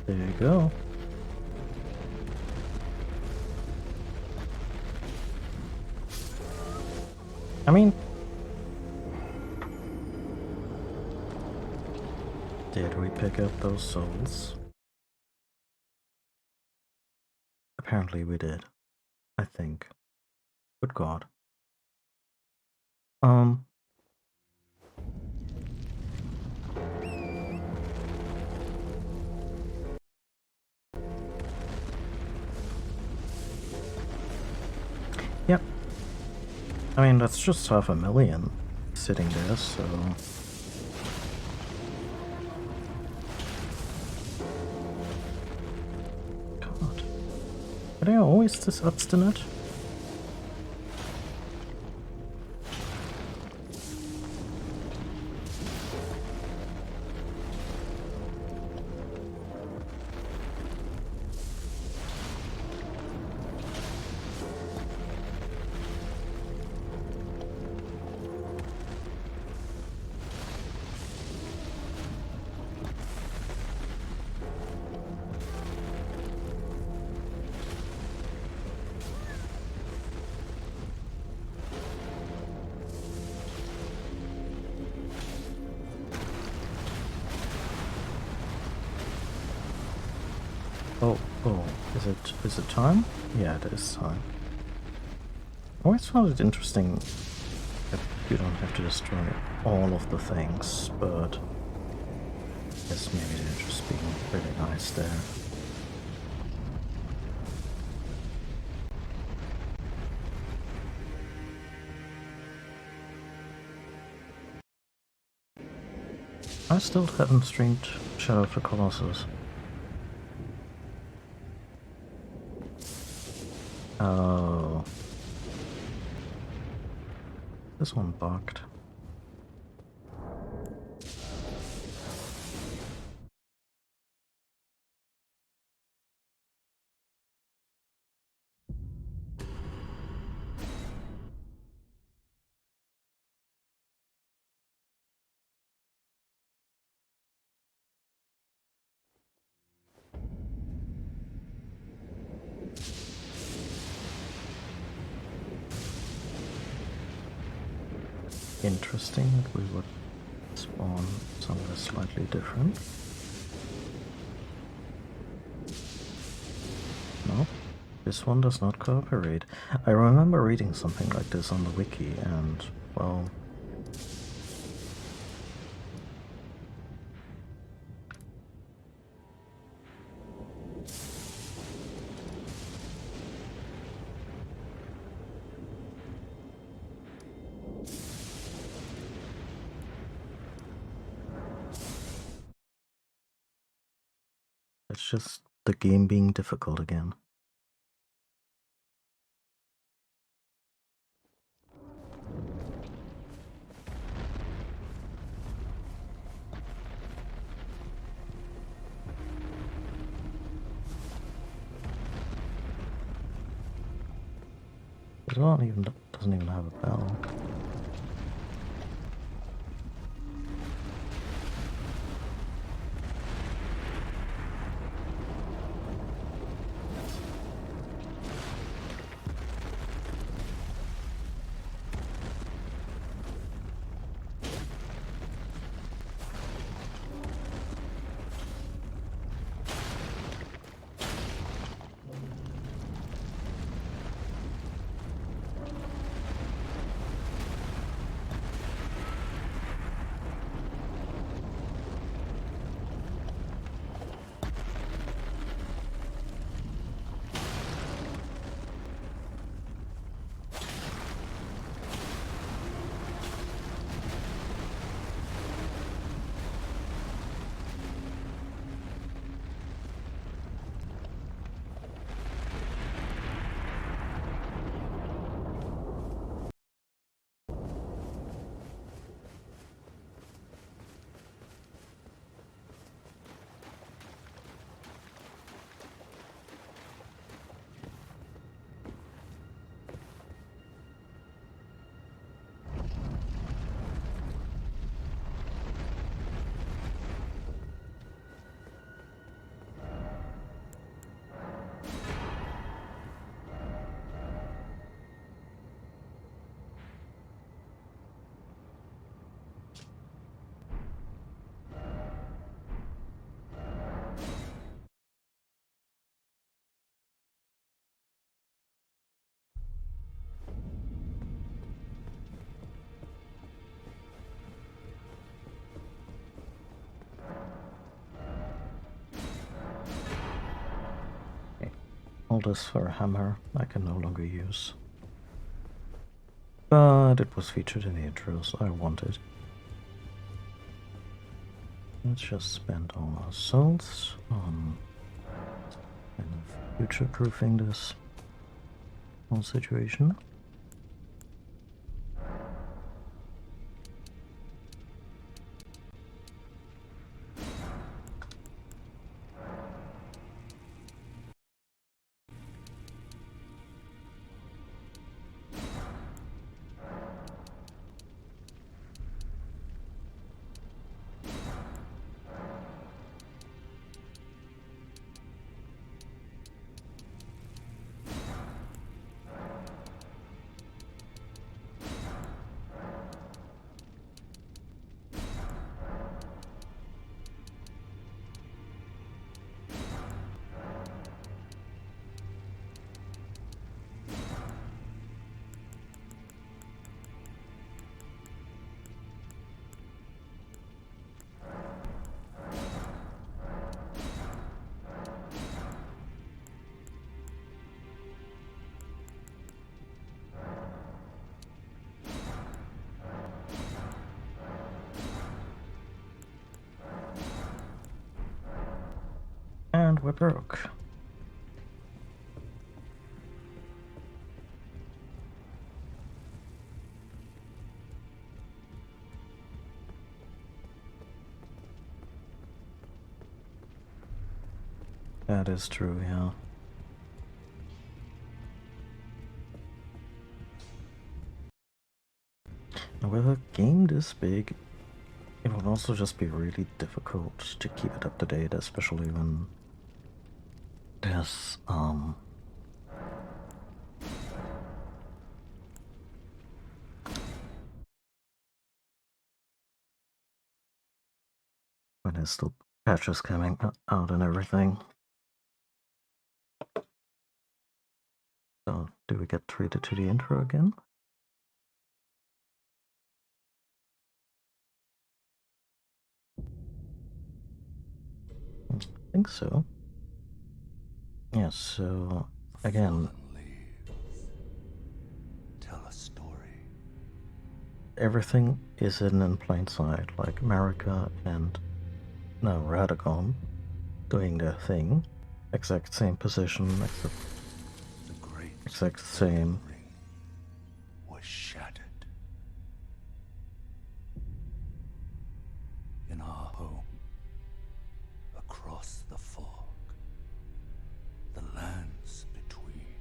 There you go. I mean, did we pick up those souls? Apparently we did. I think. Good God. Yep. I mean, that's just 500,000 sitting there, so... God. Are they always this obstinate? Oh, is it time? Yeah, it is time. I always found it interesting that you don't have to destroy all of the things, but I guess maybe they're just being really nice there. I still haven't streamed Shadow of the Colossus. Oh. This one bugged. Interesting that we would spawn somewhere slightly different. No, this one does not cooperate. I remember reading something like this on the wiki and, well... It's just the game being difficult again. This one doesn't even have a bell. sell this for a hammer I can no longer use. But it was featured in the intro, so I want it. Let's just spend all our souls on kind of future-proofing this whole situation. And we're broke. That is true, yeah. Now, with a game this big, it would also just be really difficult to keep it up to date, especially when there's, when there's still patches coming out and everything. So, do we get treated to the intro again? I think so. Yeah, so again, tell a story. Everything is hidden in plain sight, like Marika and now Radagon doing their thing. Exact same position, except The great exact same. ring was shattered. In our home, across the fog, the lands between.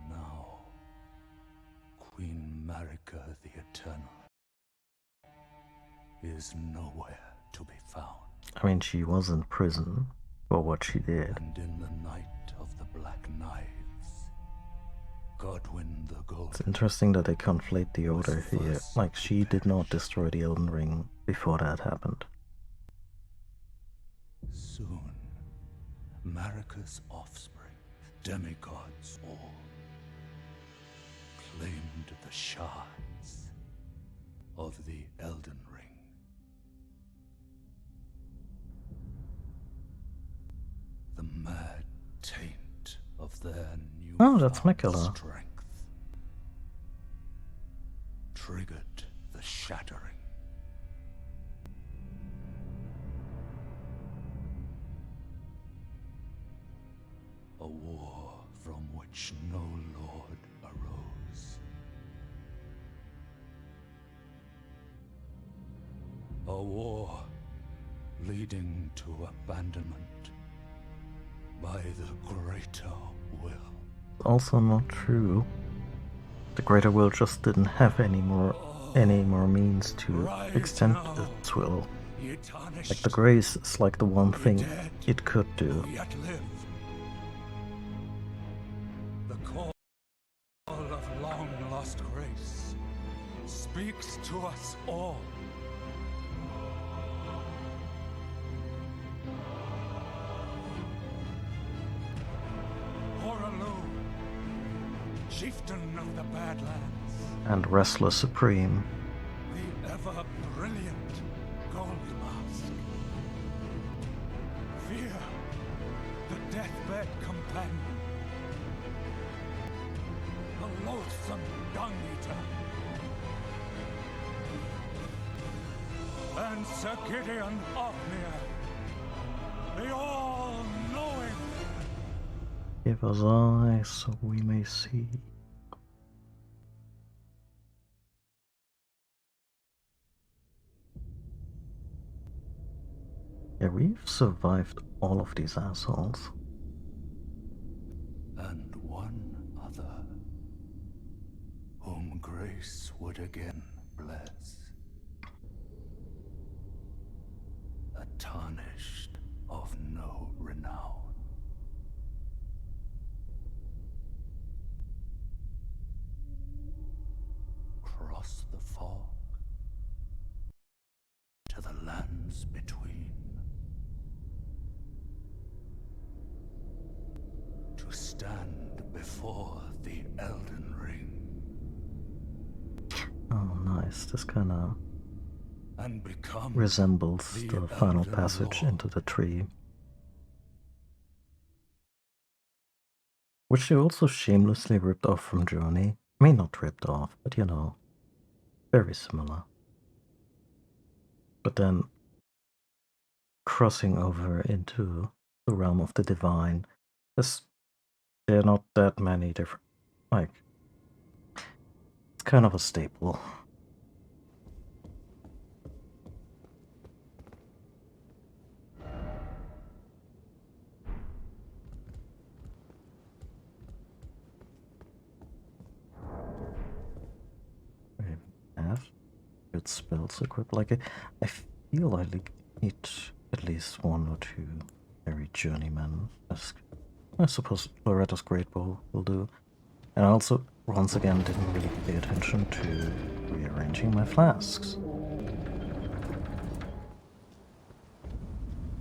Now, Queen Marika the Eternal is nowhere to be found. I mean, she was in prison for what she did. And in the night of the Black Knives, Godwyn the Golden. It's interesting that they conflate the order here. Like, she did not destroy the Elden Ring before that happened. Soon, Marika's offspring, demigods all, claimed the shards of the Elden Ring. The mad taint of their new Oh, that's Mikula. strength triggered the shattering. A war from which no lord arose. A war leading to abandonment by the greater will. Also not true. The Greater Will just didn't have any more means to extend its will. Like, the Grace is like the one thing it could do. Yet live. The call of long lost grace speaks to us all. Horalu, chieftain of the Badlands, And Restless Supreme. the ever brilliant gold mask. Fear, the deathbed companion. The loathsome dung-eater. And Sir Gideon Othmere, the all-knowing. Give us eyes so we may see. Yeah, we've survived all of these assholes. And one other, whom grace would again bless. A tarnished of no renown. Cross the fog to the lands between. To stand before the Elden Ring. Oh, nice. This kind of And become resembles the final Elden passage Lord. into the tree. Which they also shamelessly ripped off from Journey. I mean, not ripped off, but you know, very similar. But then crossing over into the realm of the divine, there are not that many different, like, it's kind of a staple. We have good spells equipped. Like, I feel I need at least one or two very journeyman. I suppose Loretta's Great Bow will do. And I also, once again, didn't really pay attention to rearranging my flasks.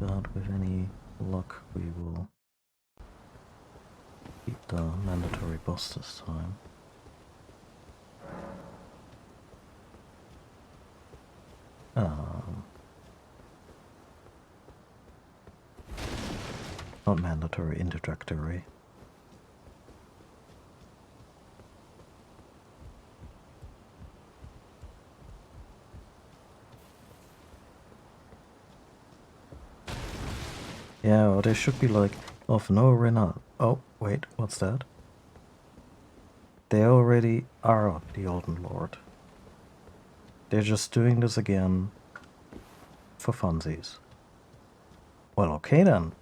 But with any luck, we will beat the mandatory boss this time. Not mandatory, introductory. Yeah, or they should be like, of no renown. Oh, wait, what's that? They already are the Elden Lord. They're just doing this again for funsies. Well, okay then.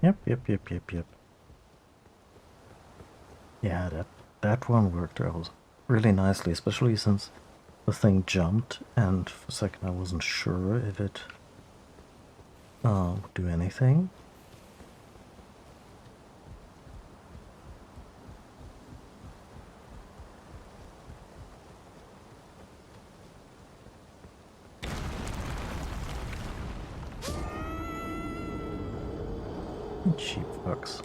Yep. Yeah, that one worked out really nicely, especially since the thing jumped, and for a second I wasn't sure if it would do anything. Cheap fucks.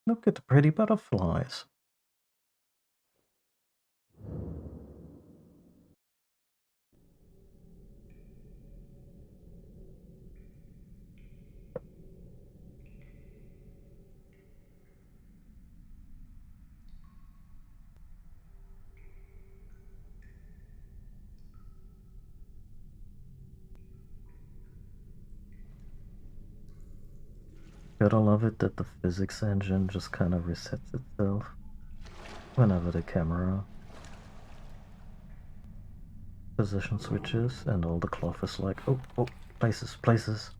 Look at the pretty butterflies. Gotta love it that the physics engine just kind of resets itself whenever the camera position switches, and all the cloth is like, oh, oh, places, places.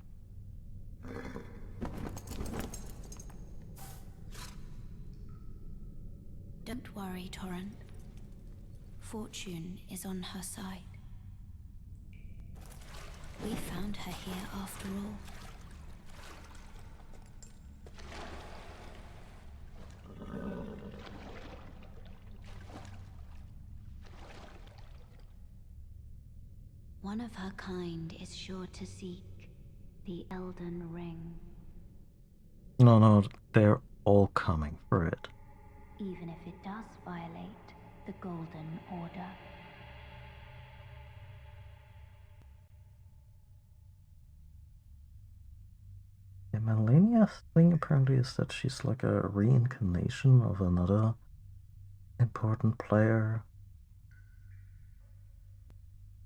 Don't worry, Torrent. Fortune is on her side. We found her here after all. One of her kind is sure to seek the Elden Ring, No, no, they're all coming for it. even if it does violate the Golden Order. The Melania thing apparently is that she's like a reincarnation of another important player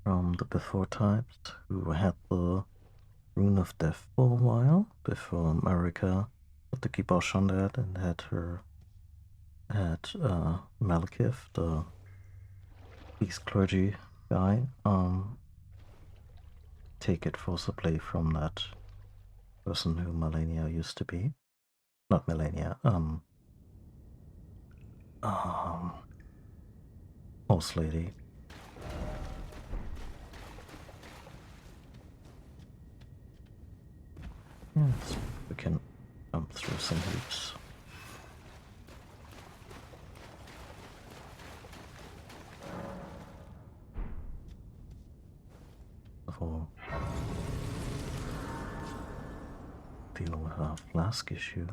from the before times who had the Rune of Death for a while before America put the kibosh on that and had Malekith, the Beast Clergy guy, take it forcibly from that person who Melania used to be. Not Melania, Horse Lady. Yes, we can jump through some hoops. Before deal with our flask issue.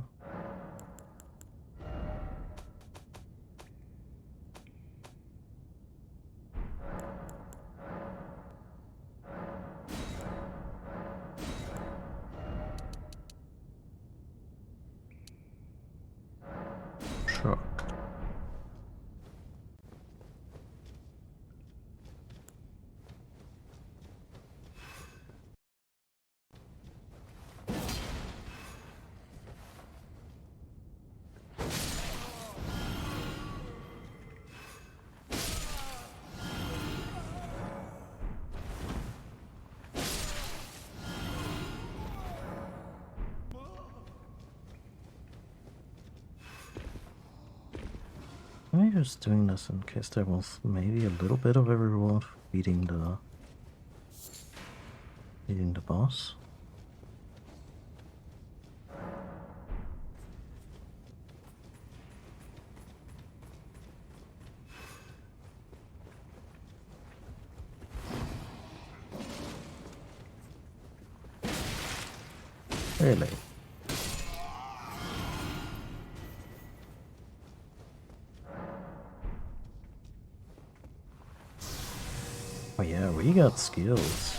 Sure. I'm just doing this in case there was maybe a little bit of a reward for beating the boss. Really? Oh yeah, we got skills.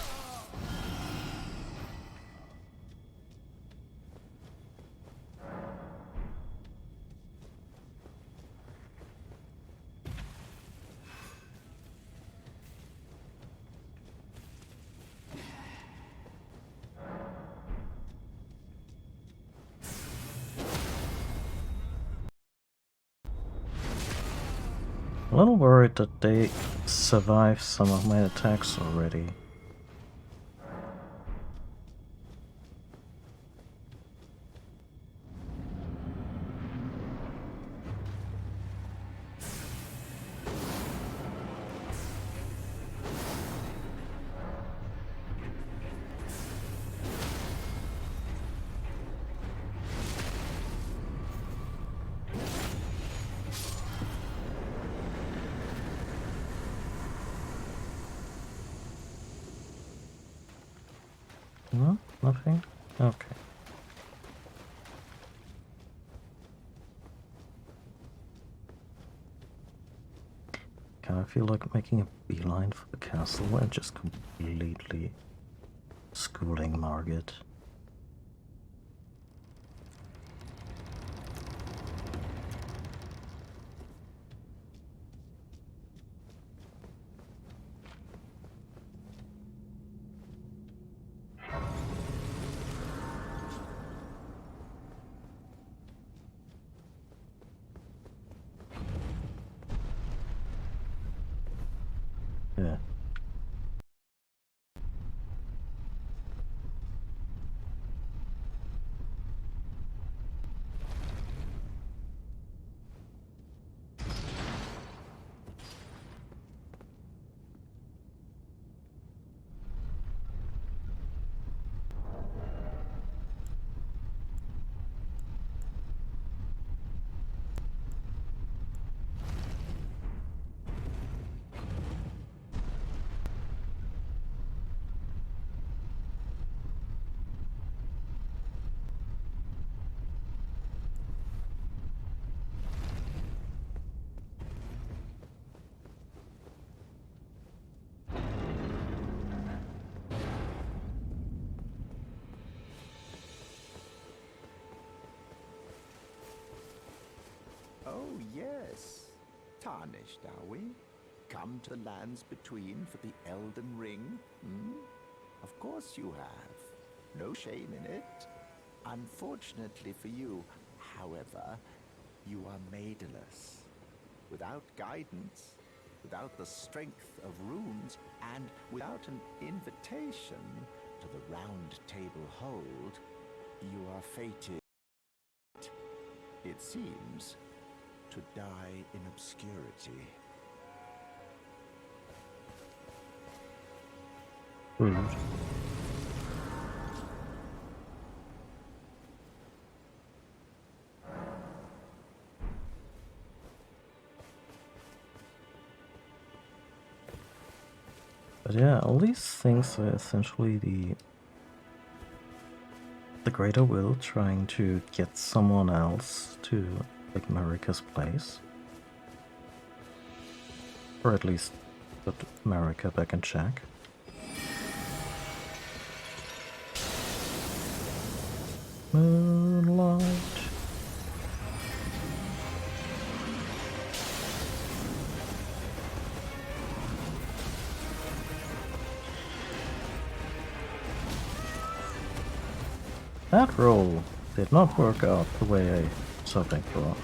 A little worried that they survived some of my attacks already. No? Nothing? Okay. Kinda feel like making a beeline for the castle and just completely schooling Margit. Yes. Tarnished, are we? Come to the lands between for the Elden Ring? Hmm? Of course you have. No shame in it. Unfortunately for you, however, you are maidenless. Without guidance, without the strength of runes, and without an invitation to the Round Table Hold, you are fated, it seems, to die in obscurity. Rude. But yeah, all these things are essentially the greater will trying to get someone else to take Marika's place. Or at least put Marika back in check. Moonlight. That roll did not work out the way I was hoping for.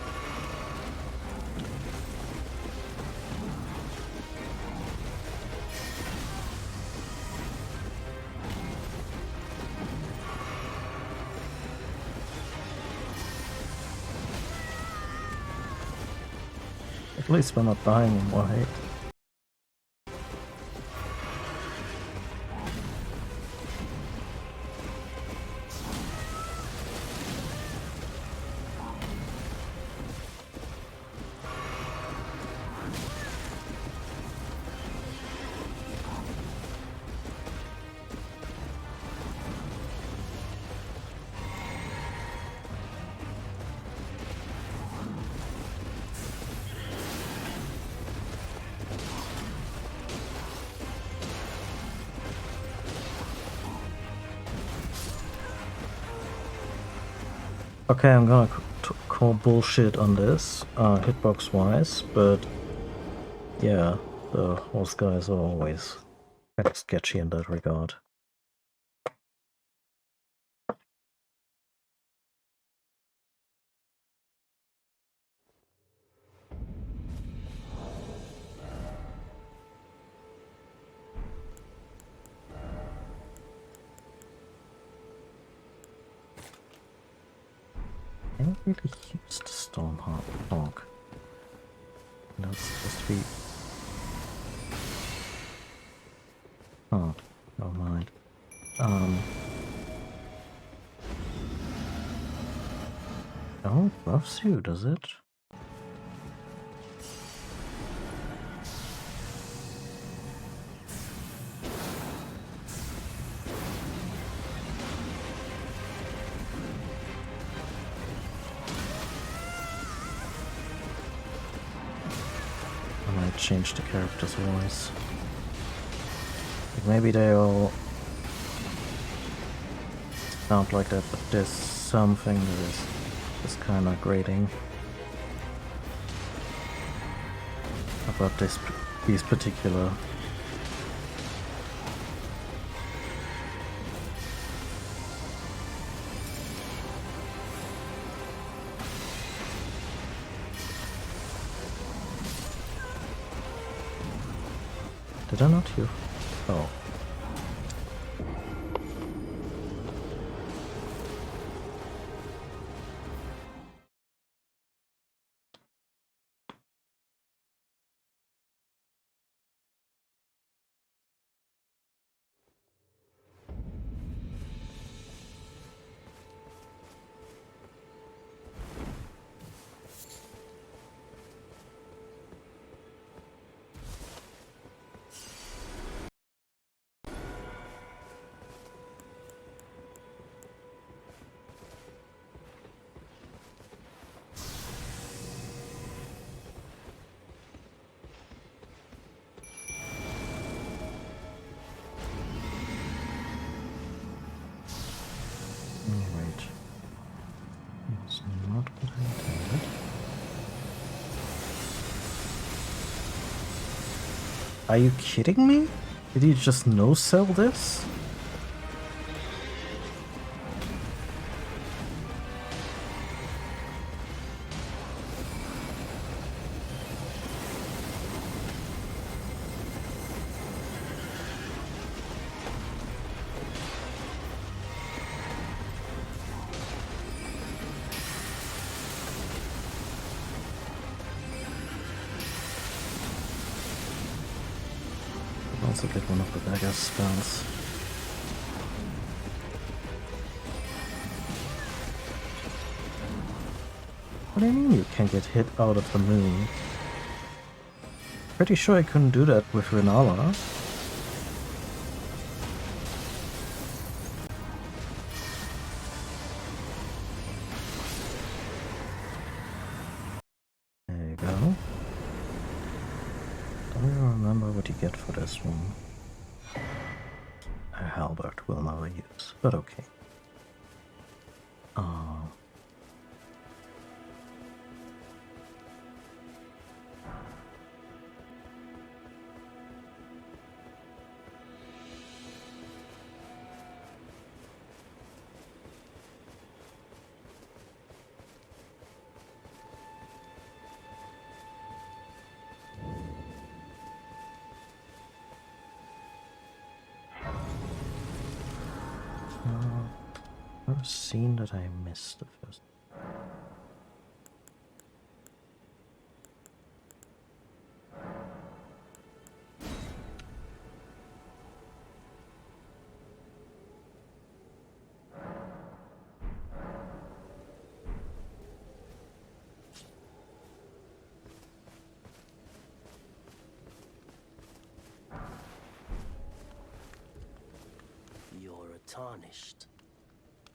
At least we're not dying in white. Okay, I'm gonna call bullshit on this, hitbox wise, but yeah, the horse guys are always kind of sketchy in that regard. I haven't really used Stormhawk Hawk. No, it's supposed to be. Oh, never mind. Oh, it buffs you, does it? I might change the character's voice. Like maybe they all sound like that, but there's something that is kind of grating about these particular. Did I not hear? Oh. Are you kidding me? Did you just no-sell this? Also get one of the dagger spells. What do you mean you can't get hit out of the moon? Pretty sure I couldn't do that with Renala. There you go. Don't even remember what you get for this one. A halberd will never use, but okay. I've seen that I missed the first. You're tarnished.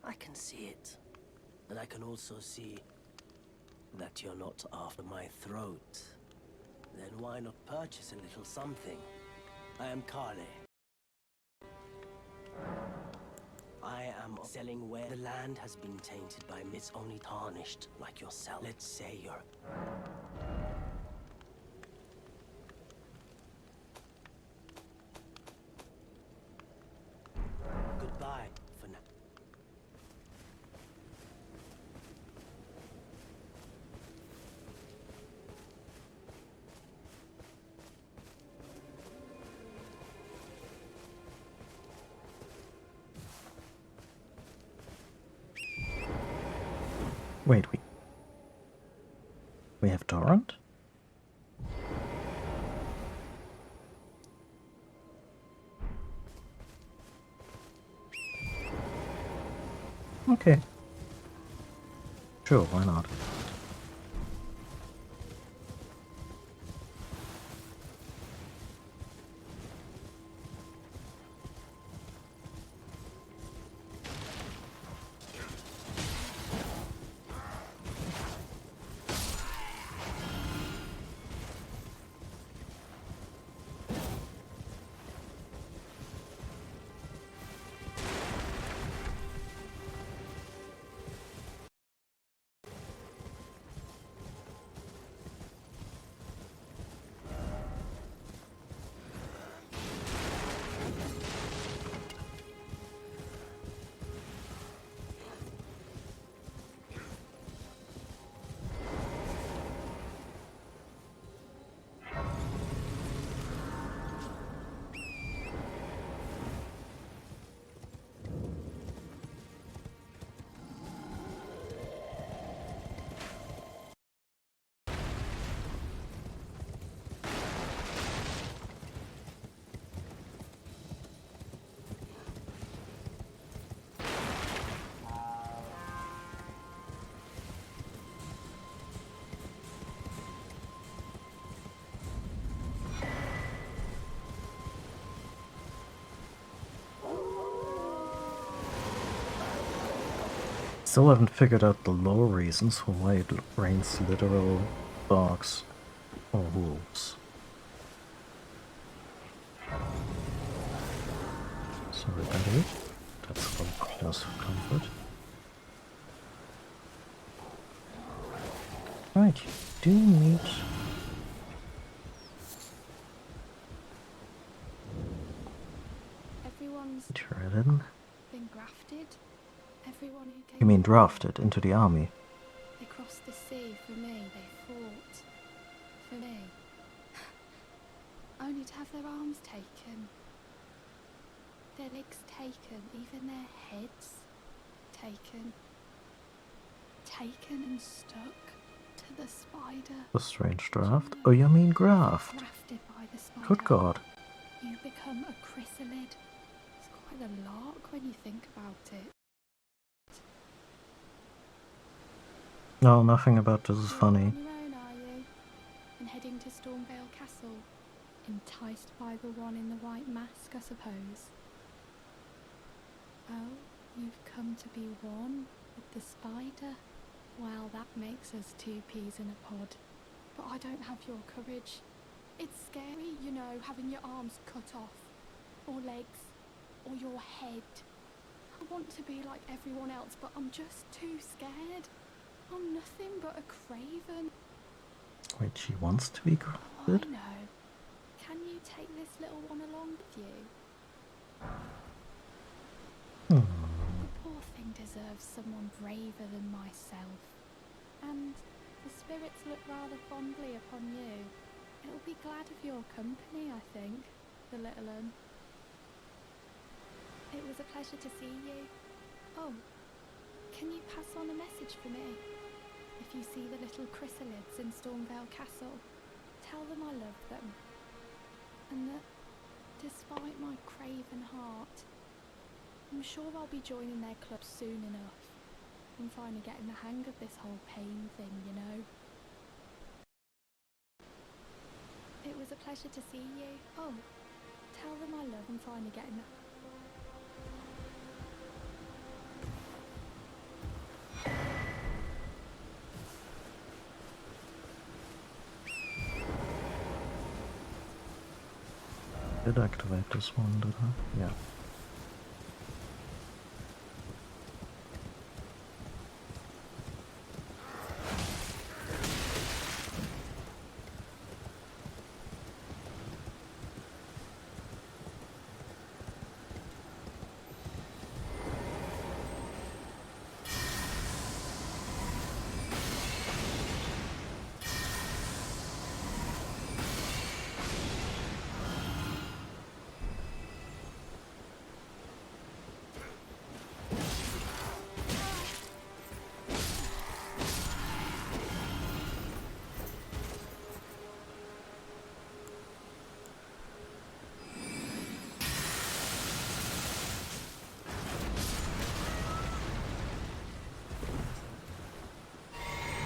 I can see it. And I can also see that you're not after my throat. Then why not purchase a little something? I am Kale. I am selling where the land has been tainted by myths only tarnished like yourself. Let's say you're... Goodbye for now. Wait, we have Torrent? Okay. Sure, why not? Still haven't figured out the lore reasons for why it rains literal dogs or wolves. Sorry, buddy. That's a cause for comfort. Right, you do need... drafted into the army. They crossed the sea for me. They fought for me. Only to have their arms taken. Their legs taken. Even their heads taken. Taken and stuck to the spider. A strange draft? Oh, you mean graft? Grafted by the spider. Good God. You become a chrysalid. It's quite a lark when you think about it. No, nothing about this is You're funny. on your own, are you? And heading to Stormvale Castle? Enticed by the one in the white mask, I suppose. Oh, you've come to be one with the spider? Well, that makes us two peas in a pod. But I don't have your courage. It's scary, you know, having your arms cut off. Or legs. Or your head. I want to be like everyone else, but I'm just too scared. I'm nothing but a craven. Wait, she wants to be I grafted? know. Can you take this little one along with you? The poor thing deserves someone braver than myself. And the spirits look rather fondly upon you. It'll be glad of your company, I think, the little un. It was a pleasure to see you. Oh, can you pass on a message for me? If you see the little chrysalids in Stormvale Castle, tell them I love them. And that, despite my craven heart, I'm sure I'll be joining their club soon enough. I'm finally getting the hang of this whole pain thing, you know. It was a pleasure to see you. Oh, tell them I love. I'm finally getting the... Did activate this one, did I? Yeah.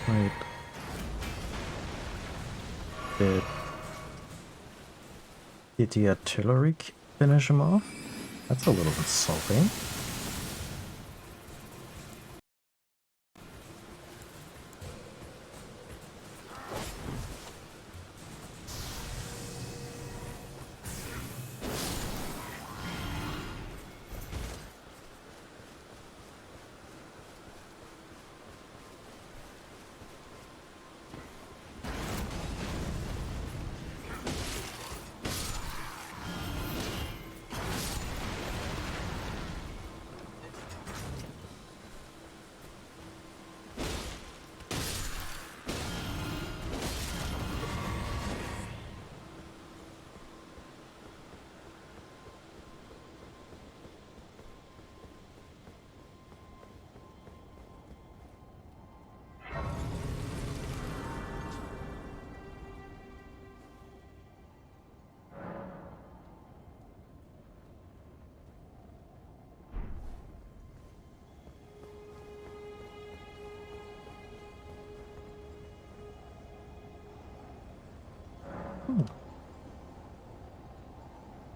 Wait. Did the artillery finish him off? That's a little bit salty.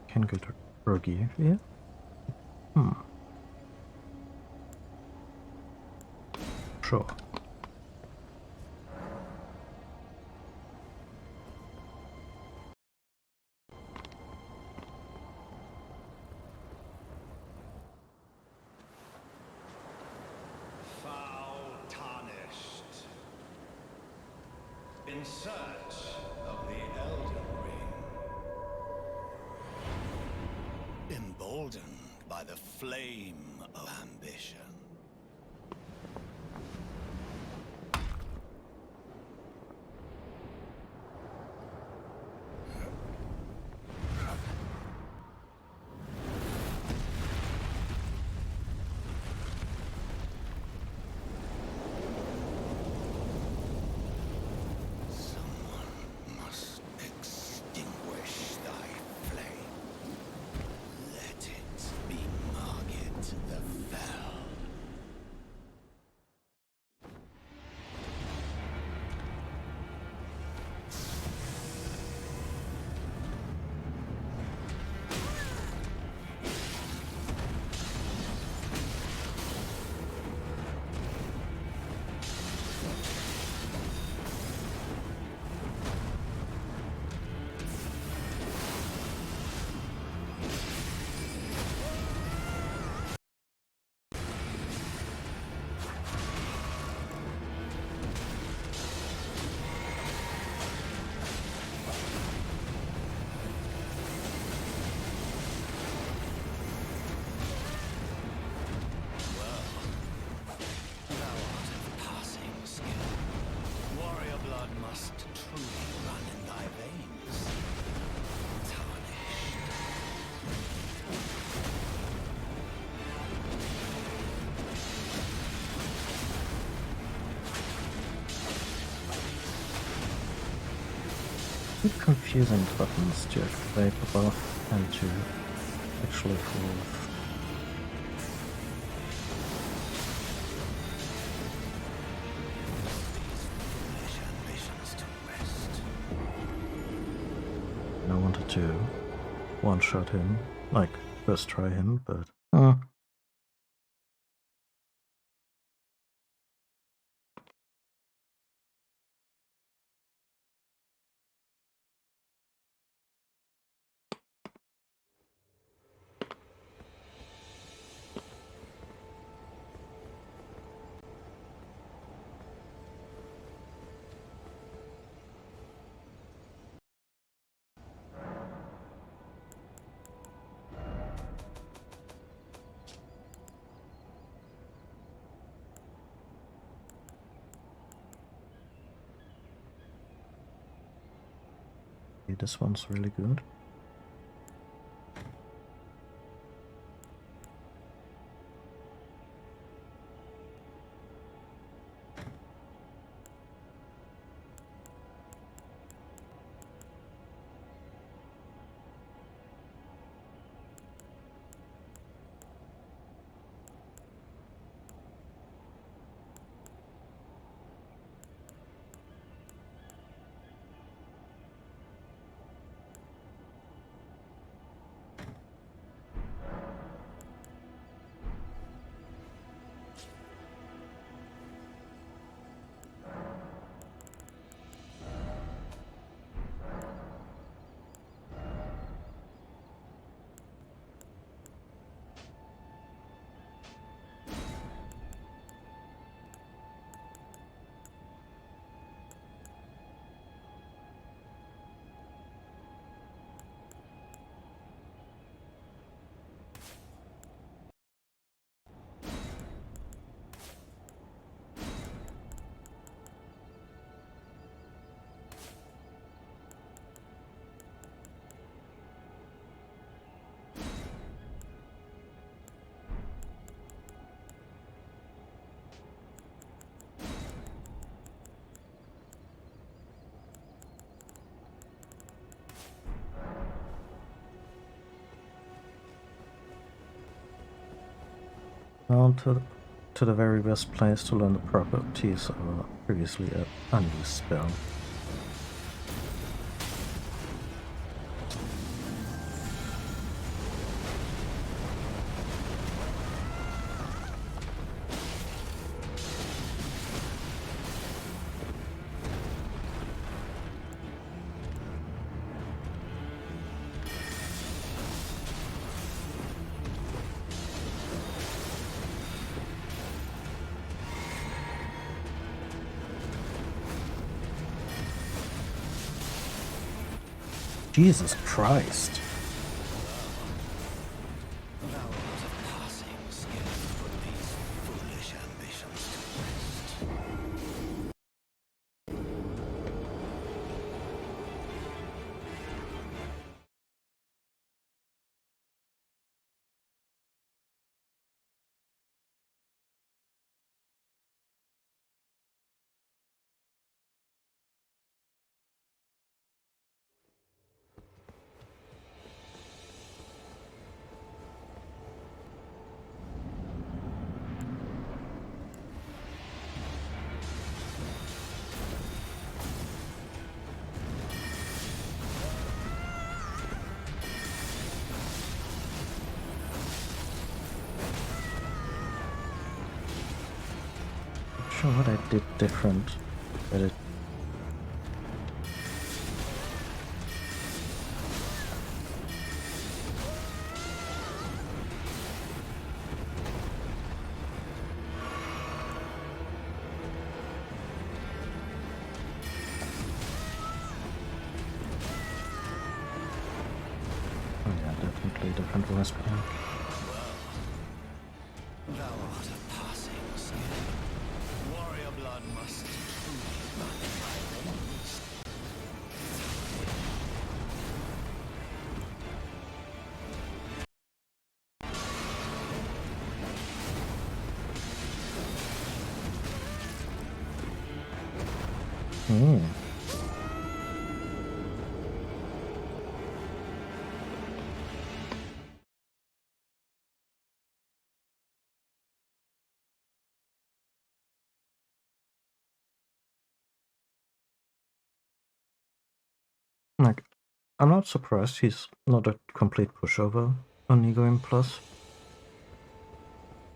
Can go to Rogi here. Sure. Foul tarnished. In search of the Elden Ring. Emboldened by the flame of ambition. bit confusing the buttons to activate the buff and to actually prove. I wanted to one-shot him, like first try him, but this one's really good. Now to the very best place to learn the properties of a previously unused spell. Jesus Christ. Not sure what I did different, but it oh yeah, definitely different voice pack. Thou art a passing skill. Warrior blood must truly run in my veins. Like, I'm not surprised he's not a complete pushover on New Game Plus.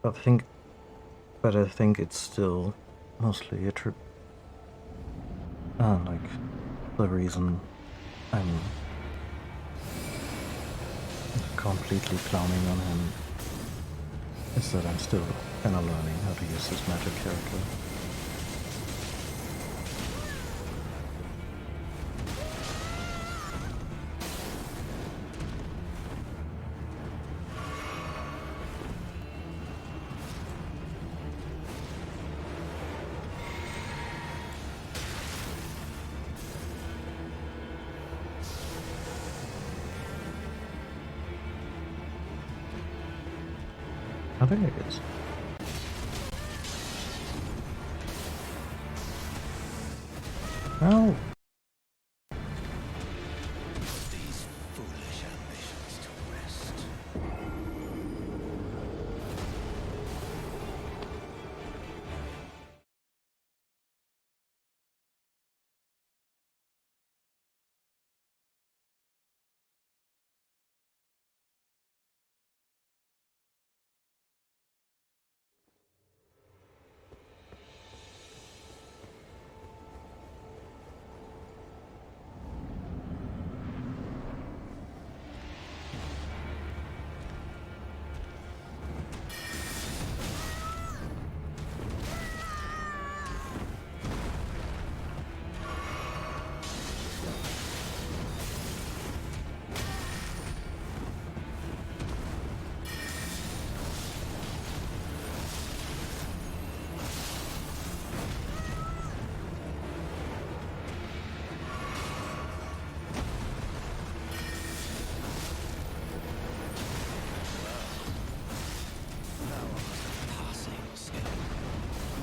I think it's still mostly like the reason I'm completely clowning on him is that I'm still kind of learning how to use this magic character. I think it is. Oh. These foolish ambitions to rest.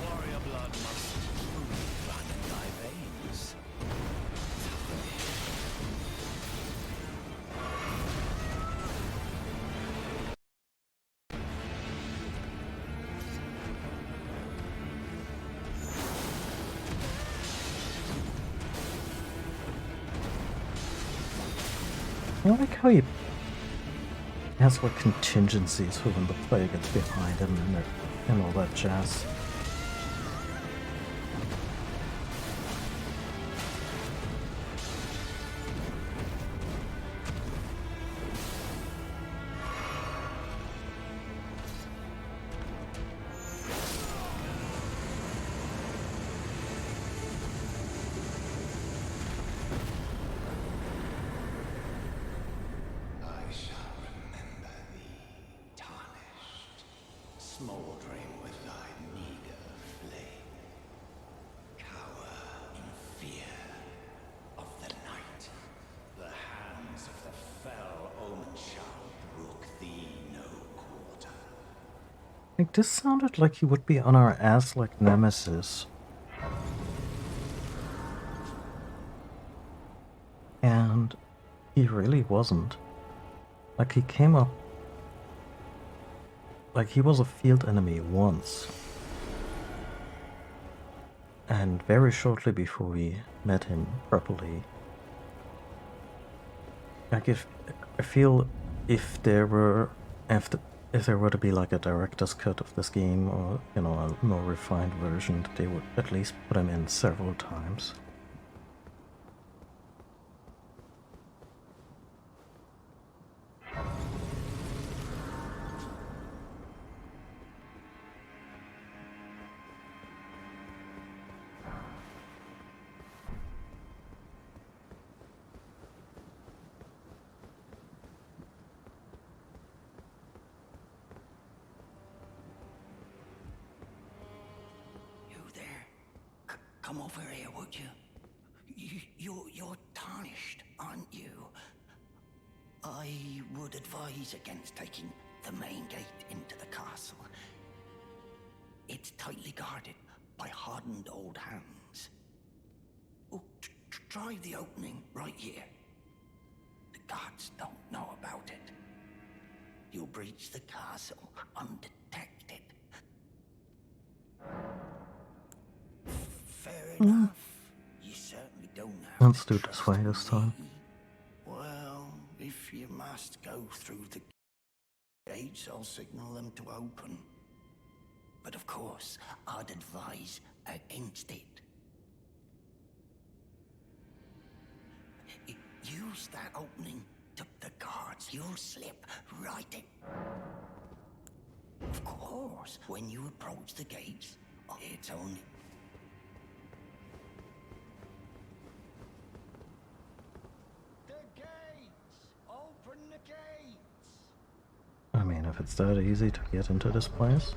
Warrior blood must run in thy veins. I like how he has like contingencies for when the player gets behind him and all that jazz. I shall remember thee, tarnished, smouldering with thy meager flame. Cower in fear of the night. The hands of the fell omen shall brook thee no quarter. Like, this sounded like he would be on our ass like Nemesis. And he really wasn't. Like, he came up... Like, he was a field enemy once. And very shortly before we met him properly. Like, I feel if there were... If there were to be like a director's cut of this game, or, you know, a more refined version, they would at least put him in several times. You there? Come over here, would you? You're tarnished, aren't you? I would advise against taking the main gate into the castle. It's tightly guarded by hardened old hands. Oh, try the opening right here. The guards don't know about it. You'll breach the castle undetected. Fair enough. You certainly don't have Let's to do it this trust way this time. me. If you must go through the gates, I'll signal them to open. But of course, I'd advise against it. Use that opening to the guards. You'll slip right in. Of course, when you approach the gates, it's only... The gates! Open the gates! I mean, if it's that easy to get into this place.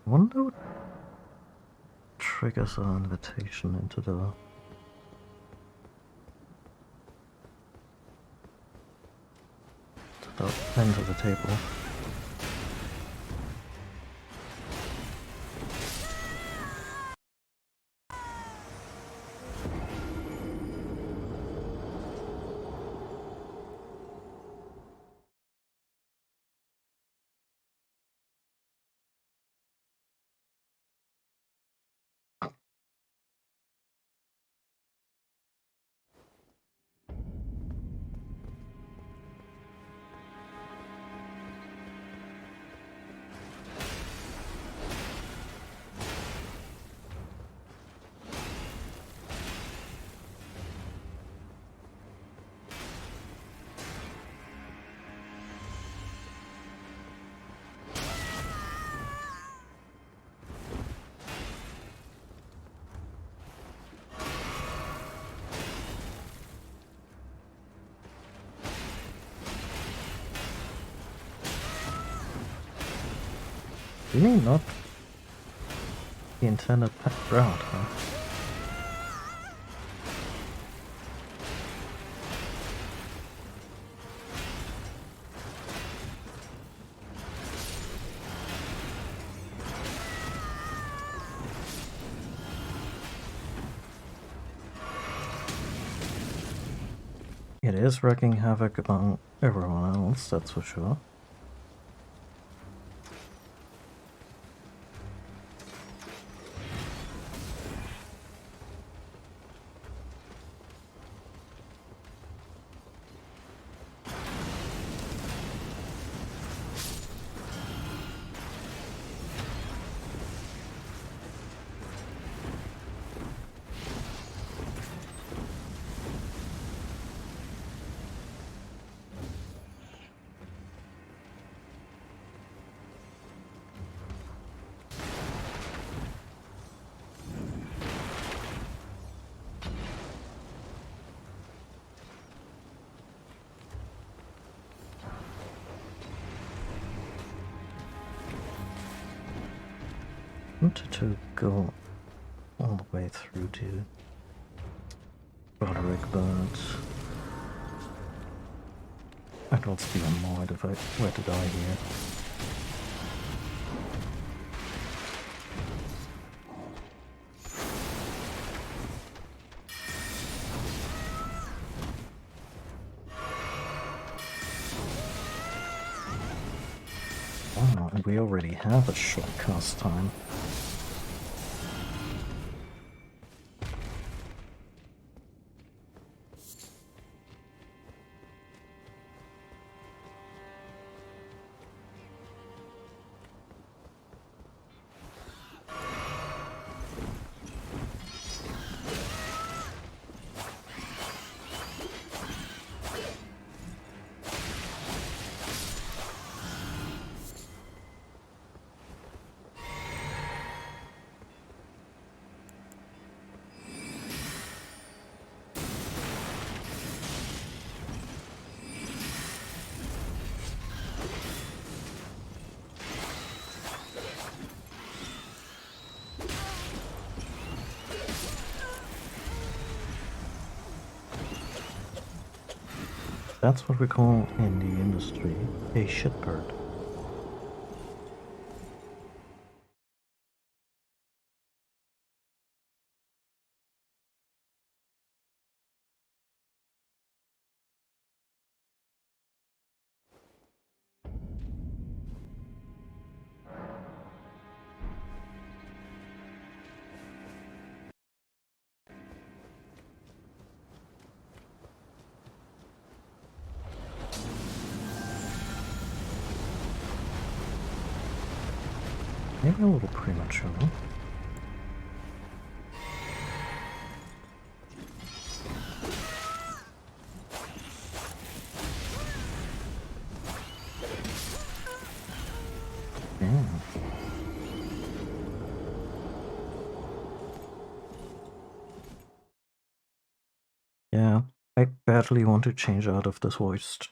I wonder what triggers our invitation into the end of the table. You mean not the intended route, huh? It is wreaking havoc among everyone else, that's for sure. Wanted to go all the way through to Roderick, but I'd also be annoyed if I were to die here. Oh, and we already have a short cast time. That's what we call in the industry a shitbird. Maybe a little premature. Yeah. Yeah, I badly want to change out of this voiced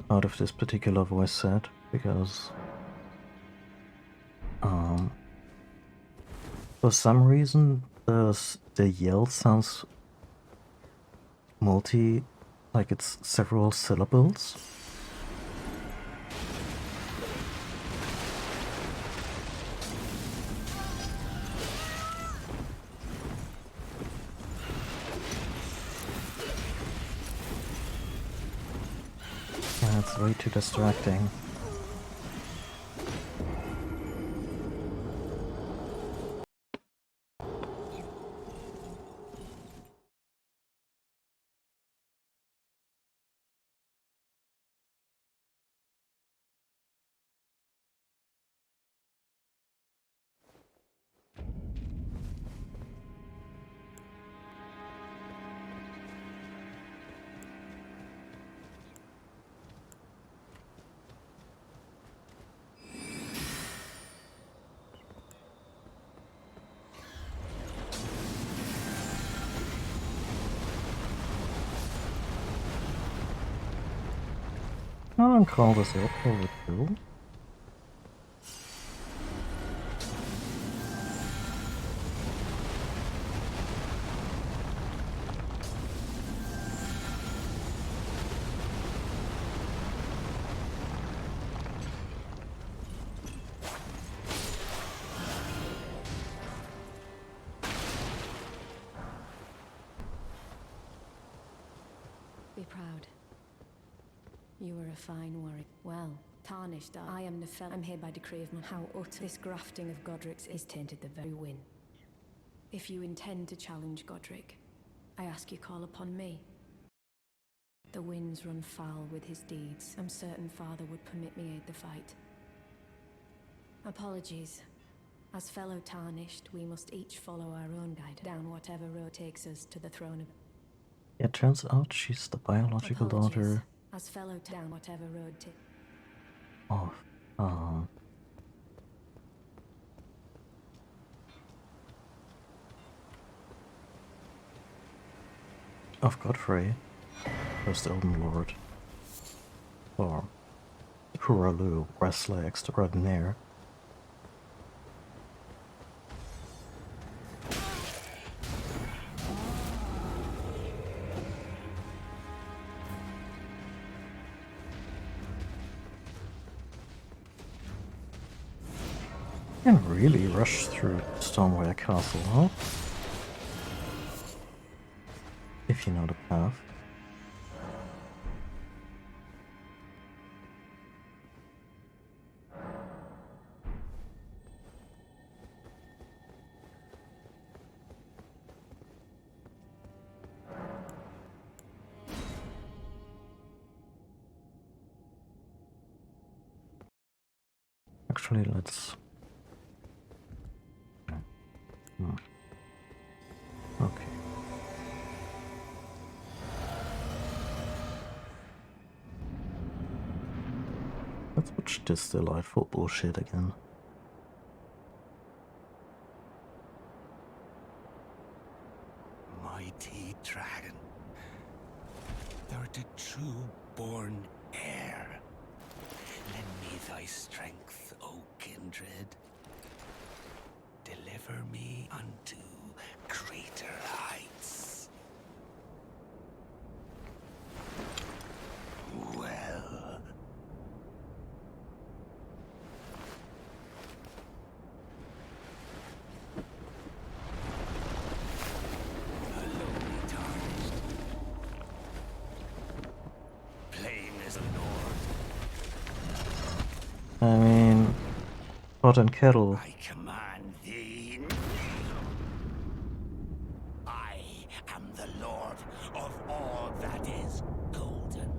out of this particular voice set because for some reason the yell sounds like it's several syllables. Yeah, it's way too distracting. I don't call this over too. Be proud. You were a fine warrior. Well, tarnished I am Nefel. I'm here by decree of my how utter this grafting of Godric's is tainted the very win. If you intend to challenge Godric, I ask you call upon me. The winds run foul with his deeds. I'm certain father would permit me aid the fight. Apologies. As fellow tarnished, we must each follow our own guide down whatever road takes us to the throne of... It turns out she's the biological daughter as fellow down whatever road of Godfrey, first Elden Lord, or Huralu, wrestler extraordinaire. Can really rush through Stormware Castle, huh? If you know the path. Actually, let's... Okay. Let's watch this delightful bullshit again. Mighty dragon, thou art a true-born heir. Lend me thy strength, O kindred. deliver me unto greater heights. Well, hello, tarnished. Plain as a lord. I mean, pot and kettle. I command thee. I am the lord of all that is golden.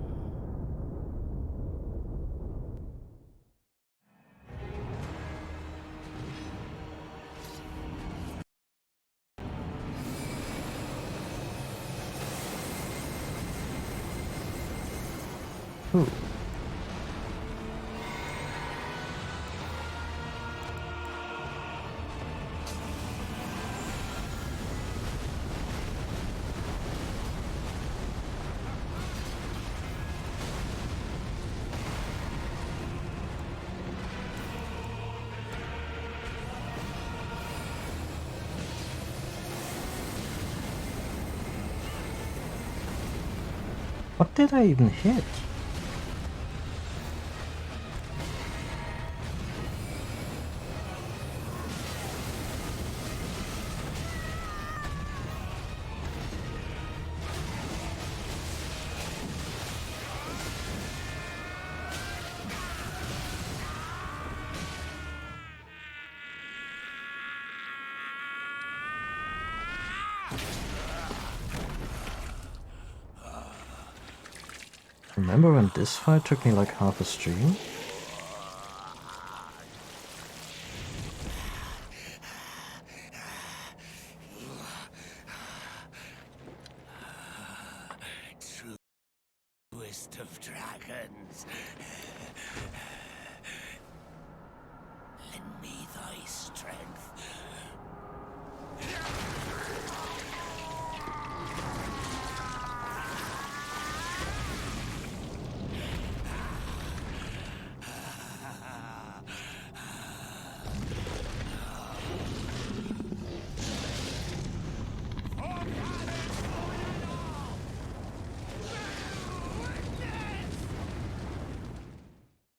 Ooh. What did I even hit? Remember when this fight took me like half a stream? Truest of dragons. Lend me thy strength.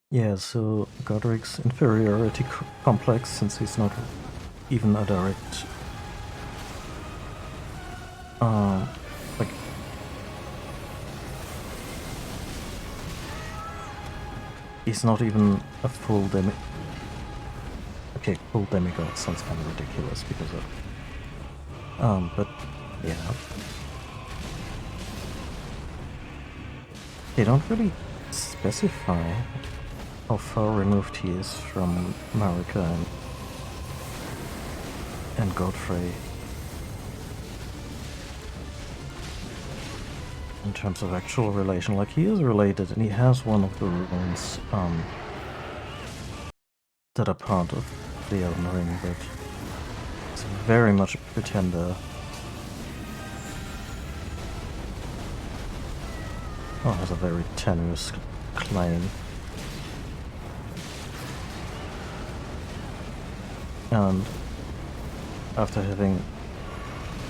Yeah, so Godric's inferiority complex, since he's not even a direct... like... He's not even a full Okay, full demigod sounds kind of ridiculous because of... but... yeah. They don't really specify how far removed he is from Marika and Godfrey in terms of actual relation. Like, he is related and he has one of the runes that are part of the Elden Ring, but it's very much a pretender. Oh, has a very tenuous claim. And after having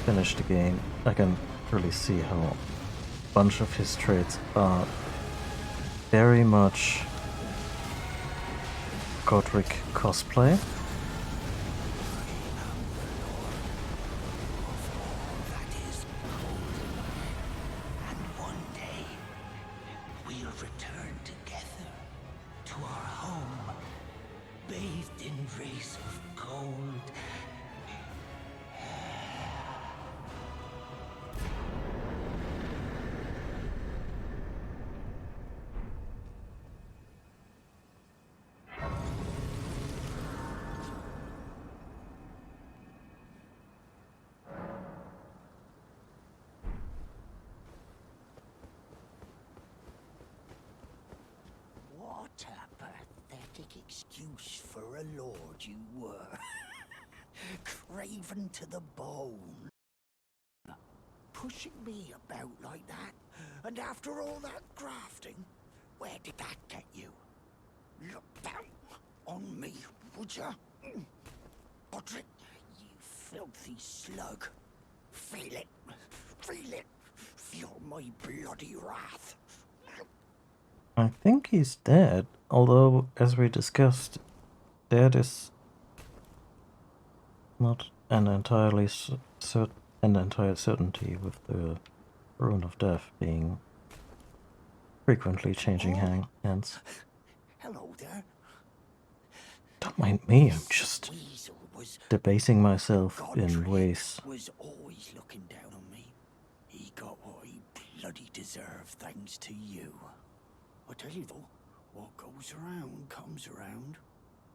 finished the game, I can really see how a bunch of his traits are very much Godric cosplay. That is golden. And one day we'll return together to our home, bathed in rays of gold. What a pathetic excuse for a lord you were. Craven to the bone. Pushing me about like that, and after all that grafting, where did that get you? Look down on me, would ya? Godric, you filthy slug. Feel it. Feel it. Feel my bloody wrath. I think he's dead, although, as we discussed, dead is not an entirely an entire certainty, with the rune of death being frequently changing hands. Hello there. Don't mind me, I'm just Weasel was debasing myself in Godfrey ways. was always looking down on me. He got what he bloody deserved thanks to you. I tell you though, what goes around comes around.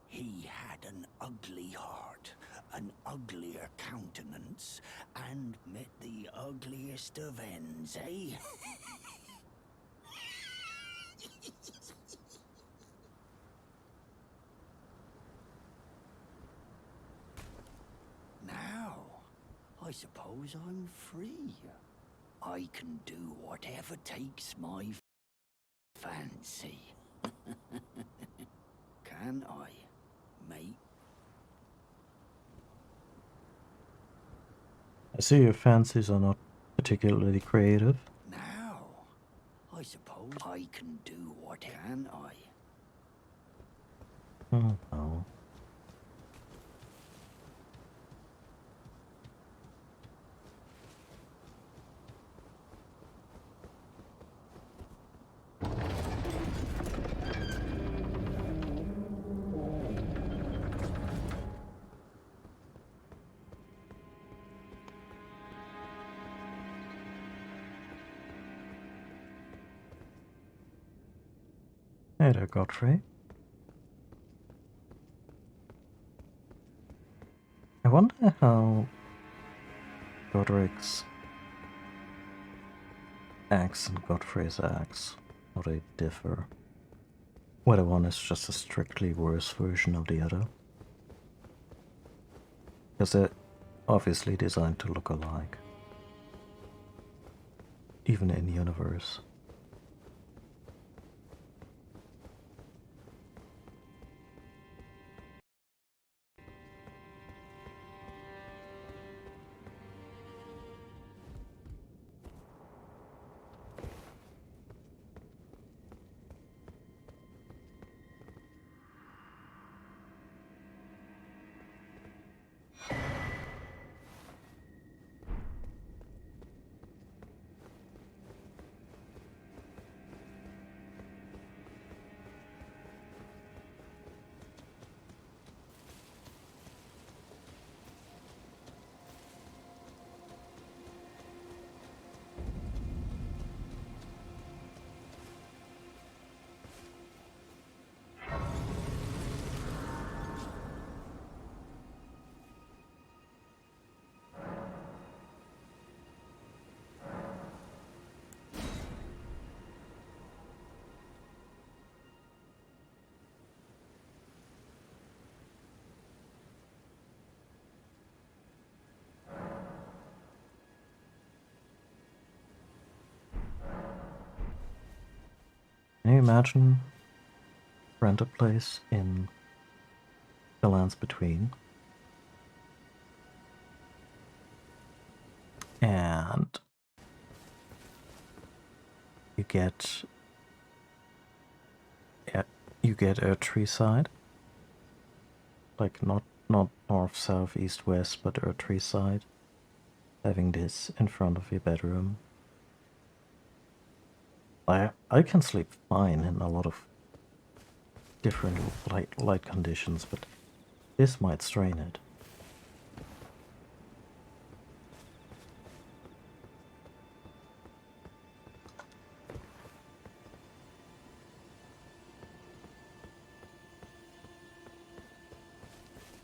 He had an ugly heart, an uglier countenance, and met the ugliest of ends, eh? Now, I suppose I'm free. I can do whatever takes my fancy. Can I, mate? I see your fancies are not particularly creative. Now, I suppose I can do what can I? Oh no. Hey there, Godfrey. I wonder how Godric's axe and Godfrey's axe, how they differ. Whether one is just a strictly worse version of the other. Because they're obviously designed to look alike. Even in universe. Can you imagine rent a place in the lands between? And you get a tree side, like not north, south, east, west, but a tree side, having this in front of your bedroom. I can sleep fine in a lot of different light conditions, but this might strain it.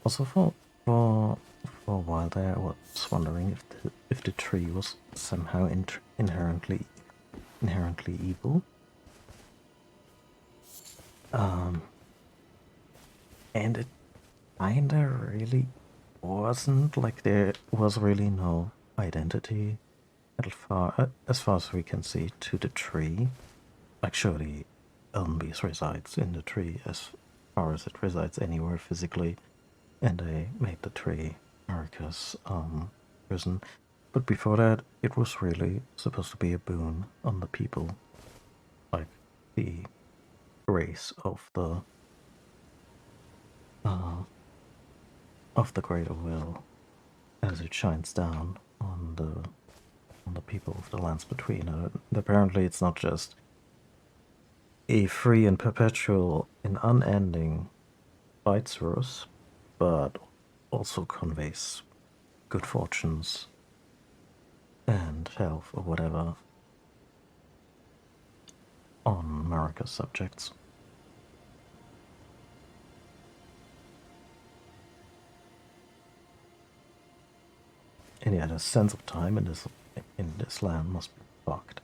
Also, for a while there, I was wondering if the tree was somehow inherently evil. And it kinda really wasn't. Like, there was really no identity as far as we can see to the tree. Like, surely Elmbees resides in the tree as far as it resides anywhere physically, and they made the tree America's prison. But before that, it was really supposed to be a boon on the people, like the grace uh, of the greater will as it shines down on the people of the lands between. Apparently, it's not just a free and perpetual and unending fight source, but also conveys good fortunes and health or whatever on Marika's subjects. And yeah, the sense of time in this land must be fucked.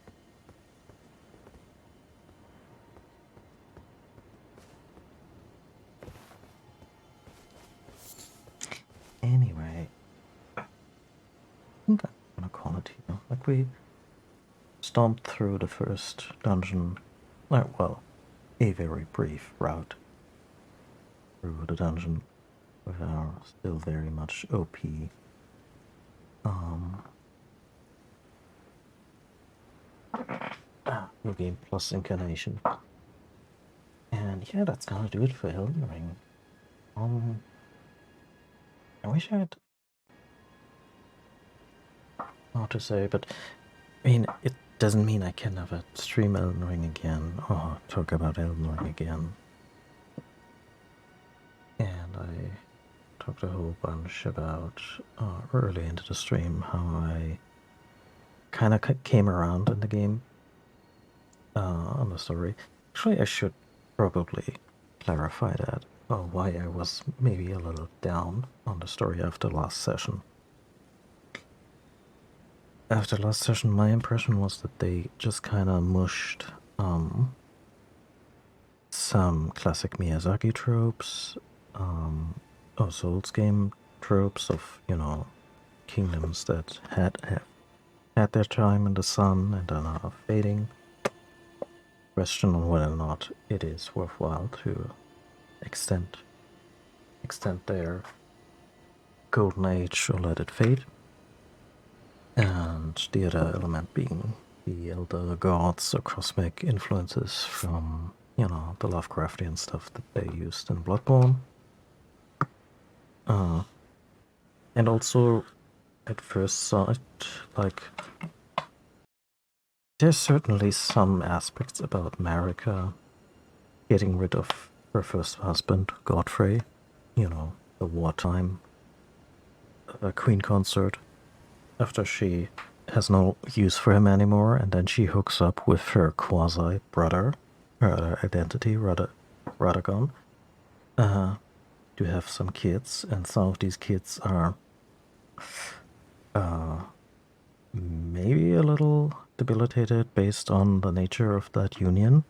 Anyway, I think I'm gonna call it here. Like, we stomped through the first dungeon, well, a very brief route through the dungeon with our still very much OP New Game Plus incarnation. And yeah, that's gonna do it for Elden Ring. I wish I had more to say, but I mean, it doesn't mean I can never stream Elden Ring again or talk about Elden Ring again. And I talked a whole bunch about early into the stream how I kind of came around in the game on the story. Actually, I should probably clarify that, why I was maybe a little down on the story after last session. After last session, my impression was that they just kind of mushed some classic Miyazaki tropes, Souls game tropes of, kingdoms that had their time in the sun and are now fading. Question on whether or not it is worthwhile to extend their golden age or let it fade. And the other element being the elder gods or cosmic influences from, the Lovecraftian stuff that they used in Bloodborne. And also, at first sight, like, there's certainly some aspects about Marika getting rid of her first husband, Godfrey, the wartime queen consort, after she has no use for him anymore, and then she hooks up with her quasi-brother, her other identity, Radagon, to have some kids, and some of these kids are maybe a little debilitated based on the nature of that union.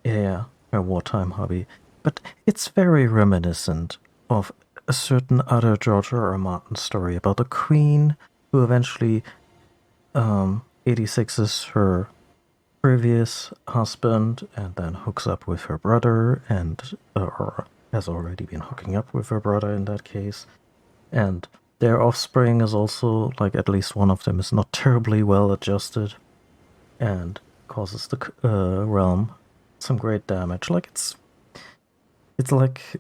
Yeah, her wartime hobby. But it's very reminiscent of a certain other George R. R. Martin story about a queen who eventually 86's her previous husband and then hooks up with her brother and or has already been hooking up with her brother in that case. And their offspring is also, like, at least one of them is not terribly well adjusted and causes the realm some great damage. Like, it's like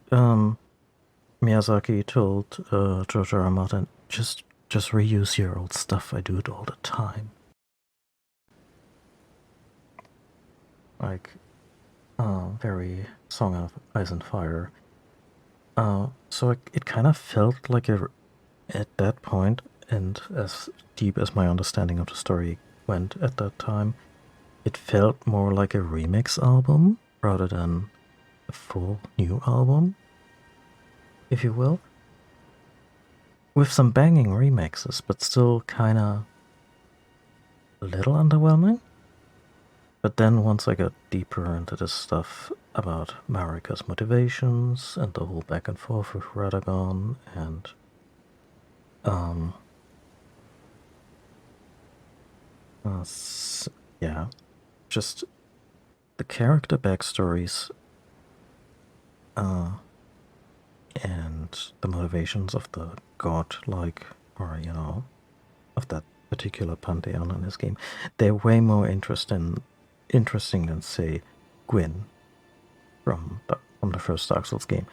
Miyazaki told George R. R. Martin, just reuse your old stuff. I do it all the time. Like, very Song of Ice and Fire. So it kind of felt like at that point, and as deep as my understanding of the story went at that time, it felt more like a remix album rather than a full new album, if you will. With some banging remixes, but still kinda a little underwhelming. But then once I got deeper into this stuff about Marika's motivations and the whole back and forth with Radagon and yeah, just the character backstories and the motivations of the god, like, or, you know, of that particular pantheon in this game, they're way more interesting than, say, Gwyn from the first Dark Souls game.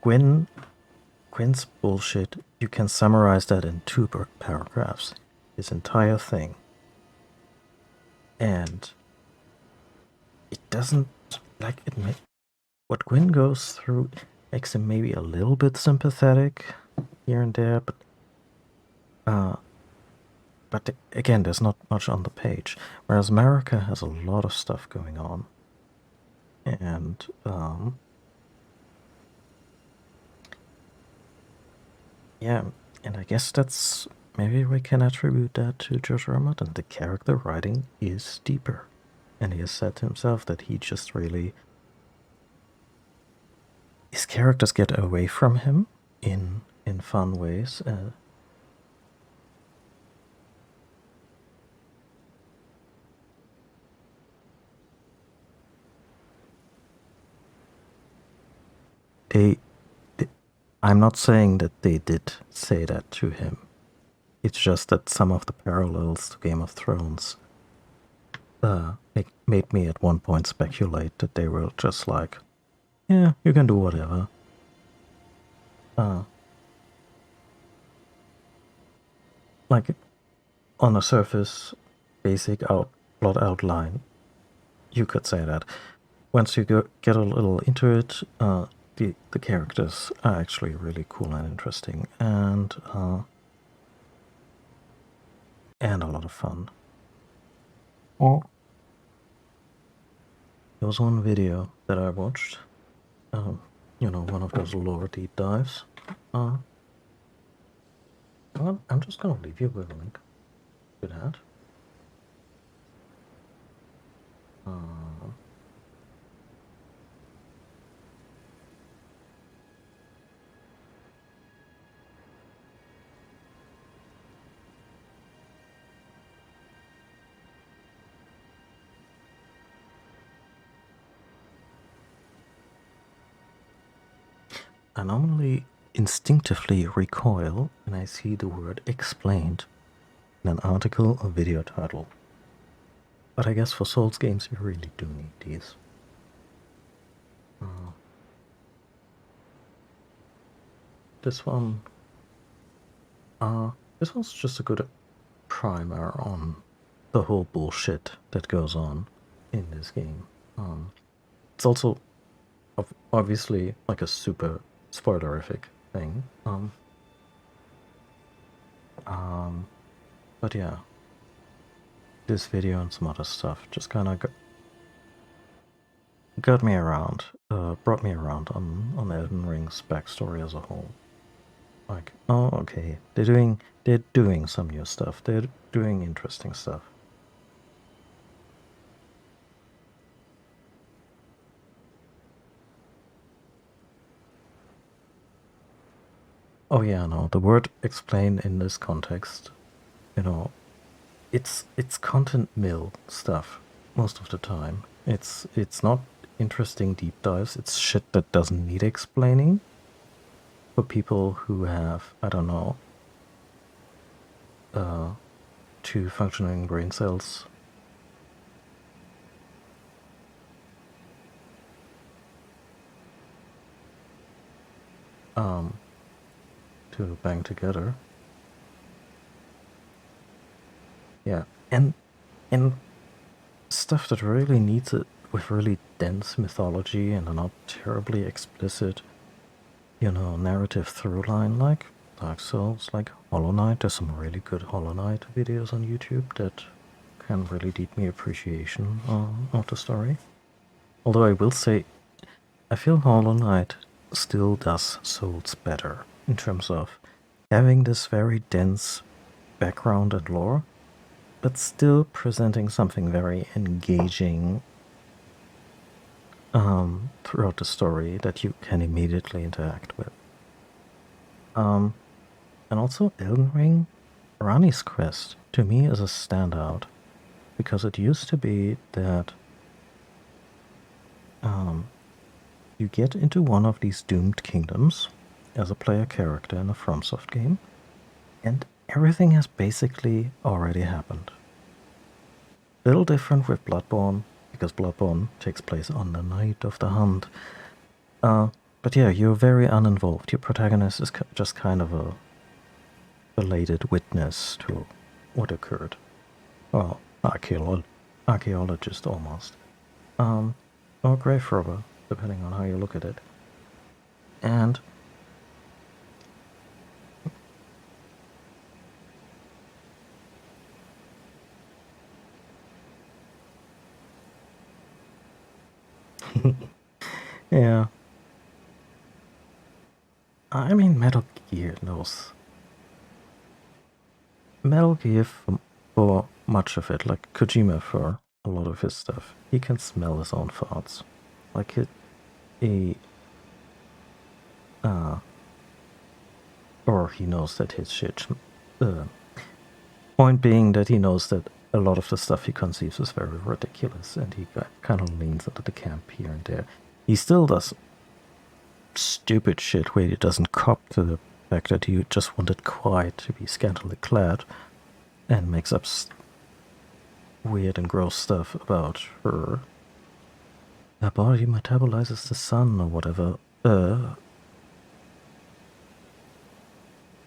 Gwyn's bullshit, you can summarize that in 2 paragraphs. His entire thing. And it doesn't, like, what Gwyn goes through makes him maybe a little bit sympathetic here and there, but again, there's not much on the page. Whereas America has a lot of stuff going on. And, yeah, and I guess that's, maybe we can attribute that to George R. R. Martin. The character writing is deeper. And he has said to himself that he just really, his characters get away from him in fun ways. I'm not saying that they did say that to him. It's just that some of the parallels to Game of Thrones made me at one point speculate that they were just like, yeah, you can do whatever. Like, on a surface, basic plot outline, you could say that. Once you get a little into it, the characters are actually really cool and interesting, and a lot of fun. Oh, there was one video that I watched, you know, one of those lore deep dives. Well, I'm just gonna leave you with a link to that. I normally instinctively recoil when I see the word explained in an article or video title. But I guess for Souls games you really do need these. This one's just a good primer on the whole bullshit that goes on in this game. It's also obviously like a super spoilerific thing. But yeah, this video and some other stuff just kind of got me around, brought me around on Elden Ring's backstory as a whole. Like, oh, okay, they're doing some new stuff. They're doing interesting stuff. Oh yeah, no, the word explain in this context, you know, it's content mill stuff most of the time. It's not interesting deep dives. It's shit that doesn't need explaining for people who have, I don't know, 2 functioning brain cells. To bang together. Yeah, and stuff that really needs it with really dense mythology and a not terribly explicit, you know, narrative through line like Dark Souls, like Hollow Knight. There's some really good Hollow Knight videos on YouTube that can really deep me appreciation of the story. Although I will say, I feel Hollow Knight still does Souls better in terms of having this very dense background and lore, but still presenting something very engaging throughout the story that you can immediately interact with. And also Elden Ring, Rani's quest, to me is a standout, because it used to be that you get into one of these doomed kingdoms as a player character in a FromSoft game, and everything has basically already happened. Little different with Bloodborne, because Bloodborne takes place on the night of the hunt. But yeah, you're very uninvolved. Your protagonist is just kind of a belated witness to what occurred. Well, archaeologist almost. Or grave robber, depending on how you look at it. And yeah. I mean, Metal Gear knows. Metal Gear for much of it, like Kojima for a lot of his stuff, he can smell his own farts. Like or he knows that his shit. Point being that he knows that a lot of the stuff he conceives is very ridiculous, and he kind of leans into the camp here and there. He still does stupid shit where he doesn't cop to the fact that he just wanted quiet to be scantily clad, and makes up weird and gross stuff about her body metabolizes the sun or whatever.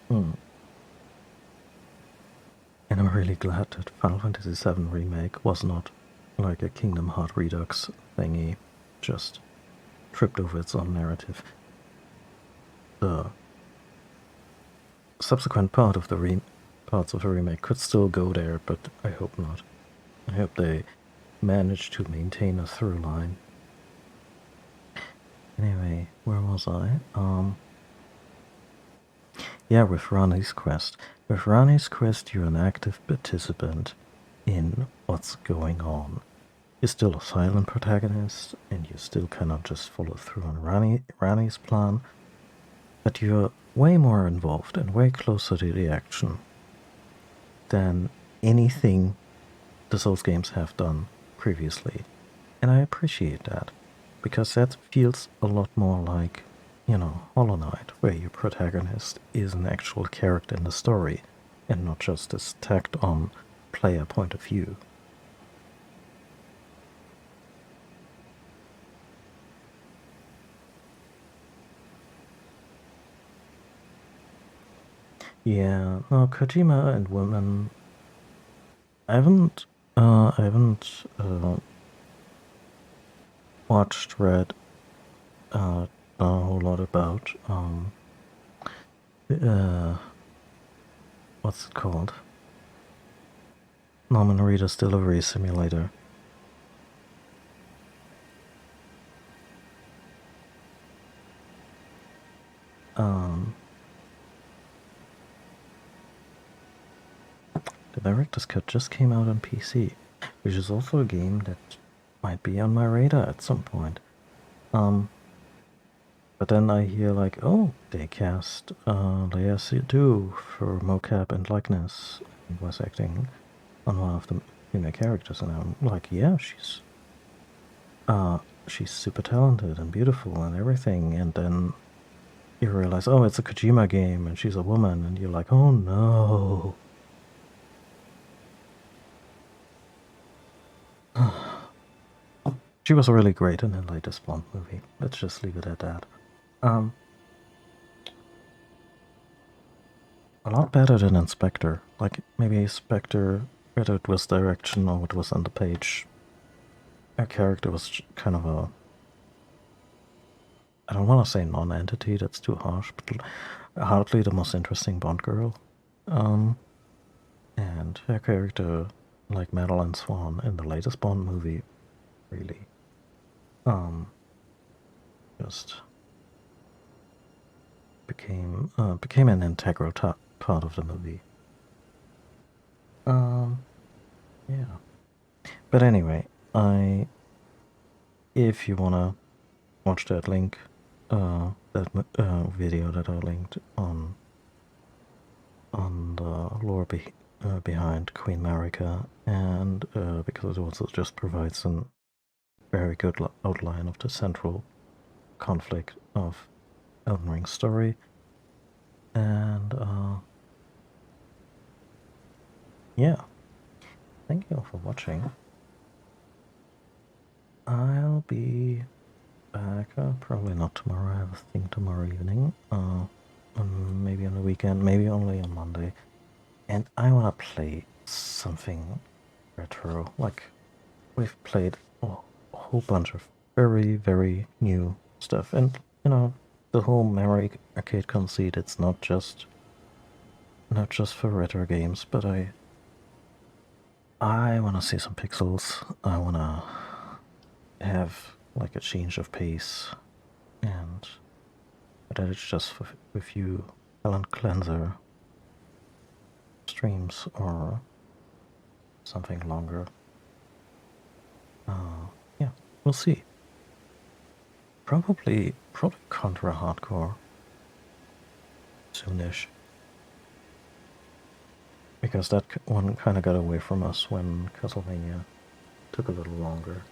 And I'm really glad that Final Fantasy VII Remake was not like a Kingdom Heart Redux thingy, just tripped over its own narrative. The subsequent parts of the remake could still go there, but I hope not. I hope they manage to maintain a through line. Anyway, where was I? Yeah, with Rani's Quest. With Rani's Quest, you're an active participant in what's going on. You're still a silent protagonist, and you still cannot just follow through on Rani's plan, but you're way more involved and way closer to the action than anything the Souls games have done previously. And I appreciate that, because that feels a lot more like, Hollow Knight, where your protagonist is an actual character in the story, and not just this tacked on player point of view. Yeah, no, Kojima and women. I haven't watched, read a whole lot about what's it called? Norman Reedus Delivery Simulator. The director's cut just came out on PC, which is also a game that might be on my radar at some point. But then I hear like, oh, they cast Lea Seydoux for mocap and likeness and voice acting on one of the female characters, and I'm like, yeah, she's super talented and beautiful and everything, and then you realize, oh, it's a Kojima game and she's a woman, and you're like, oh no. She was really great in the latest Bond movie. Let's just leave it at that. A lot better than Inspector. Like, maybe Inspector, whether it was direction or what was on the page, her character was kind of a... I don't want to say non-entity, that's too harsh, but hardly the most interesting Bond girl. And her character, like Madeline Swan in the latest Bond movie, really, just became an integral part of the movie. Yeah. But anyway, if you wanna watch that link, that video that I linked on the lore behind Queen Marika, and because it also just provides a very good outline of the central conflict of Elden Ring's story. And yeah, thank you all for watching. I'll be back, probably not tomorrow. I have a thing tomorrow evening. Maybe on the weekend, maybe only on Monday. And I wanna play something retro. Like, we've played a whole bunch of very, very new stuff. And, you know, the whole memory arcade conceit, it's not just for retro games, but I wanna see some pixels. I wanna have like a change of pace, and that it's just for a few talent cleanser streams or something longer. Yeah, we'll see. Probably Contra Hardcore soonish, because that one kind of got away from us when Castlevania took a little longer.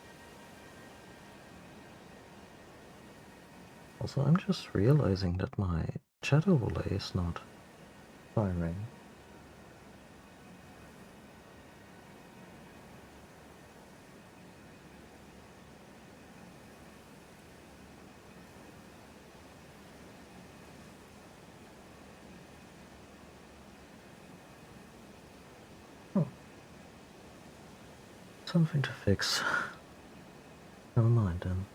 Also, I'm just realizing that my chat overlay is not firing. Oh. Something to fix. Never mind then.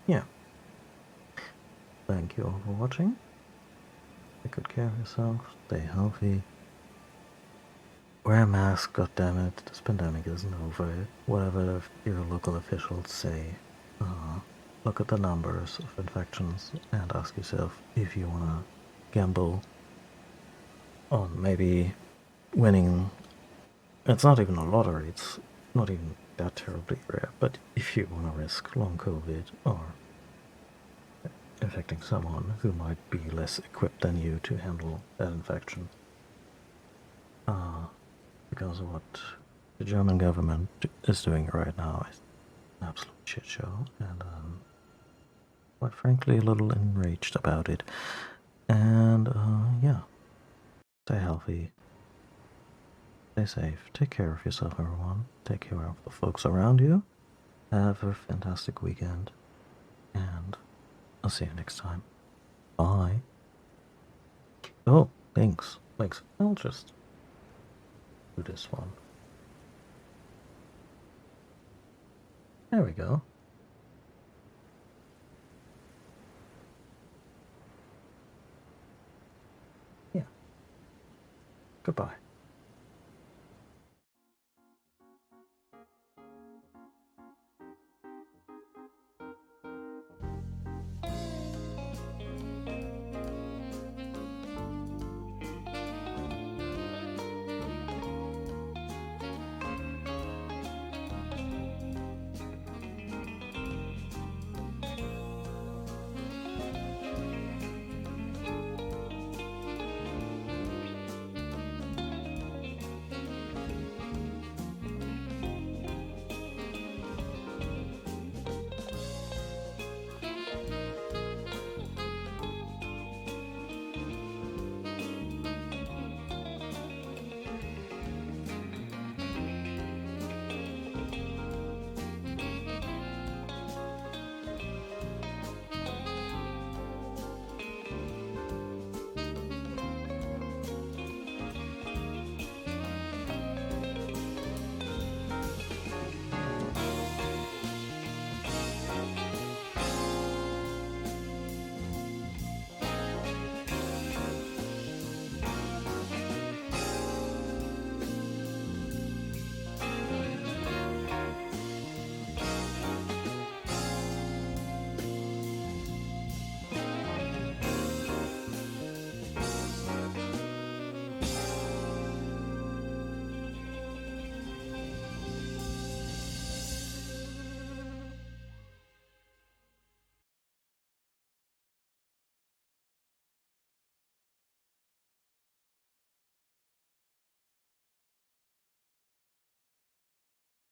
Yeah. Thank you all for watching. Take good care of yourself. Stay healthy. Wear a mask, goddammit. This pandemic isn't over. Whatever your local officials say. Look at the numbers of infections and ask yourself if you wanna gamble on maybe winning. It's not even a lottery, it's not even that terribly rare, but if you wanna risk long COVID or infecting someone who might be less equipped than you to handle that infection. Because of what the German government is doing right now is an absolute shit show, and quite frankly a little enraged about it. And yeah, stay healthy, stay safe, take care of yourself, everyone. Take care of the folks around you. Have a fantastic weekend, and I'll see you next time. Bye. Oh, thanks. I'll just do this one. There we go. Yeah. Goodbye.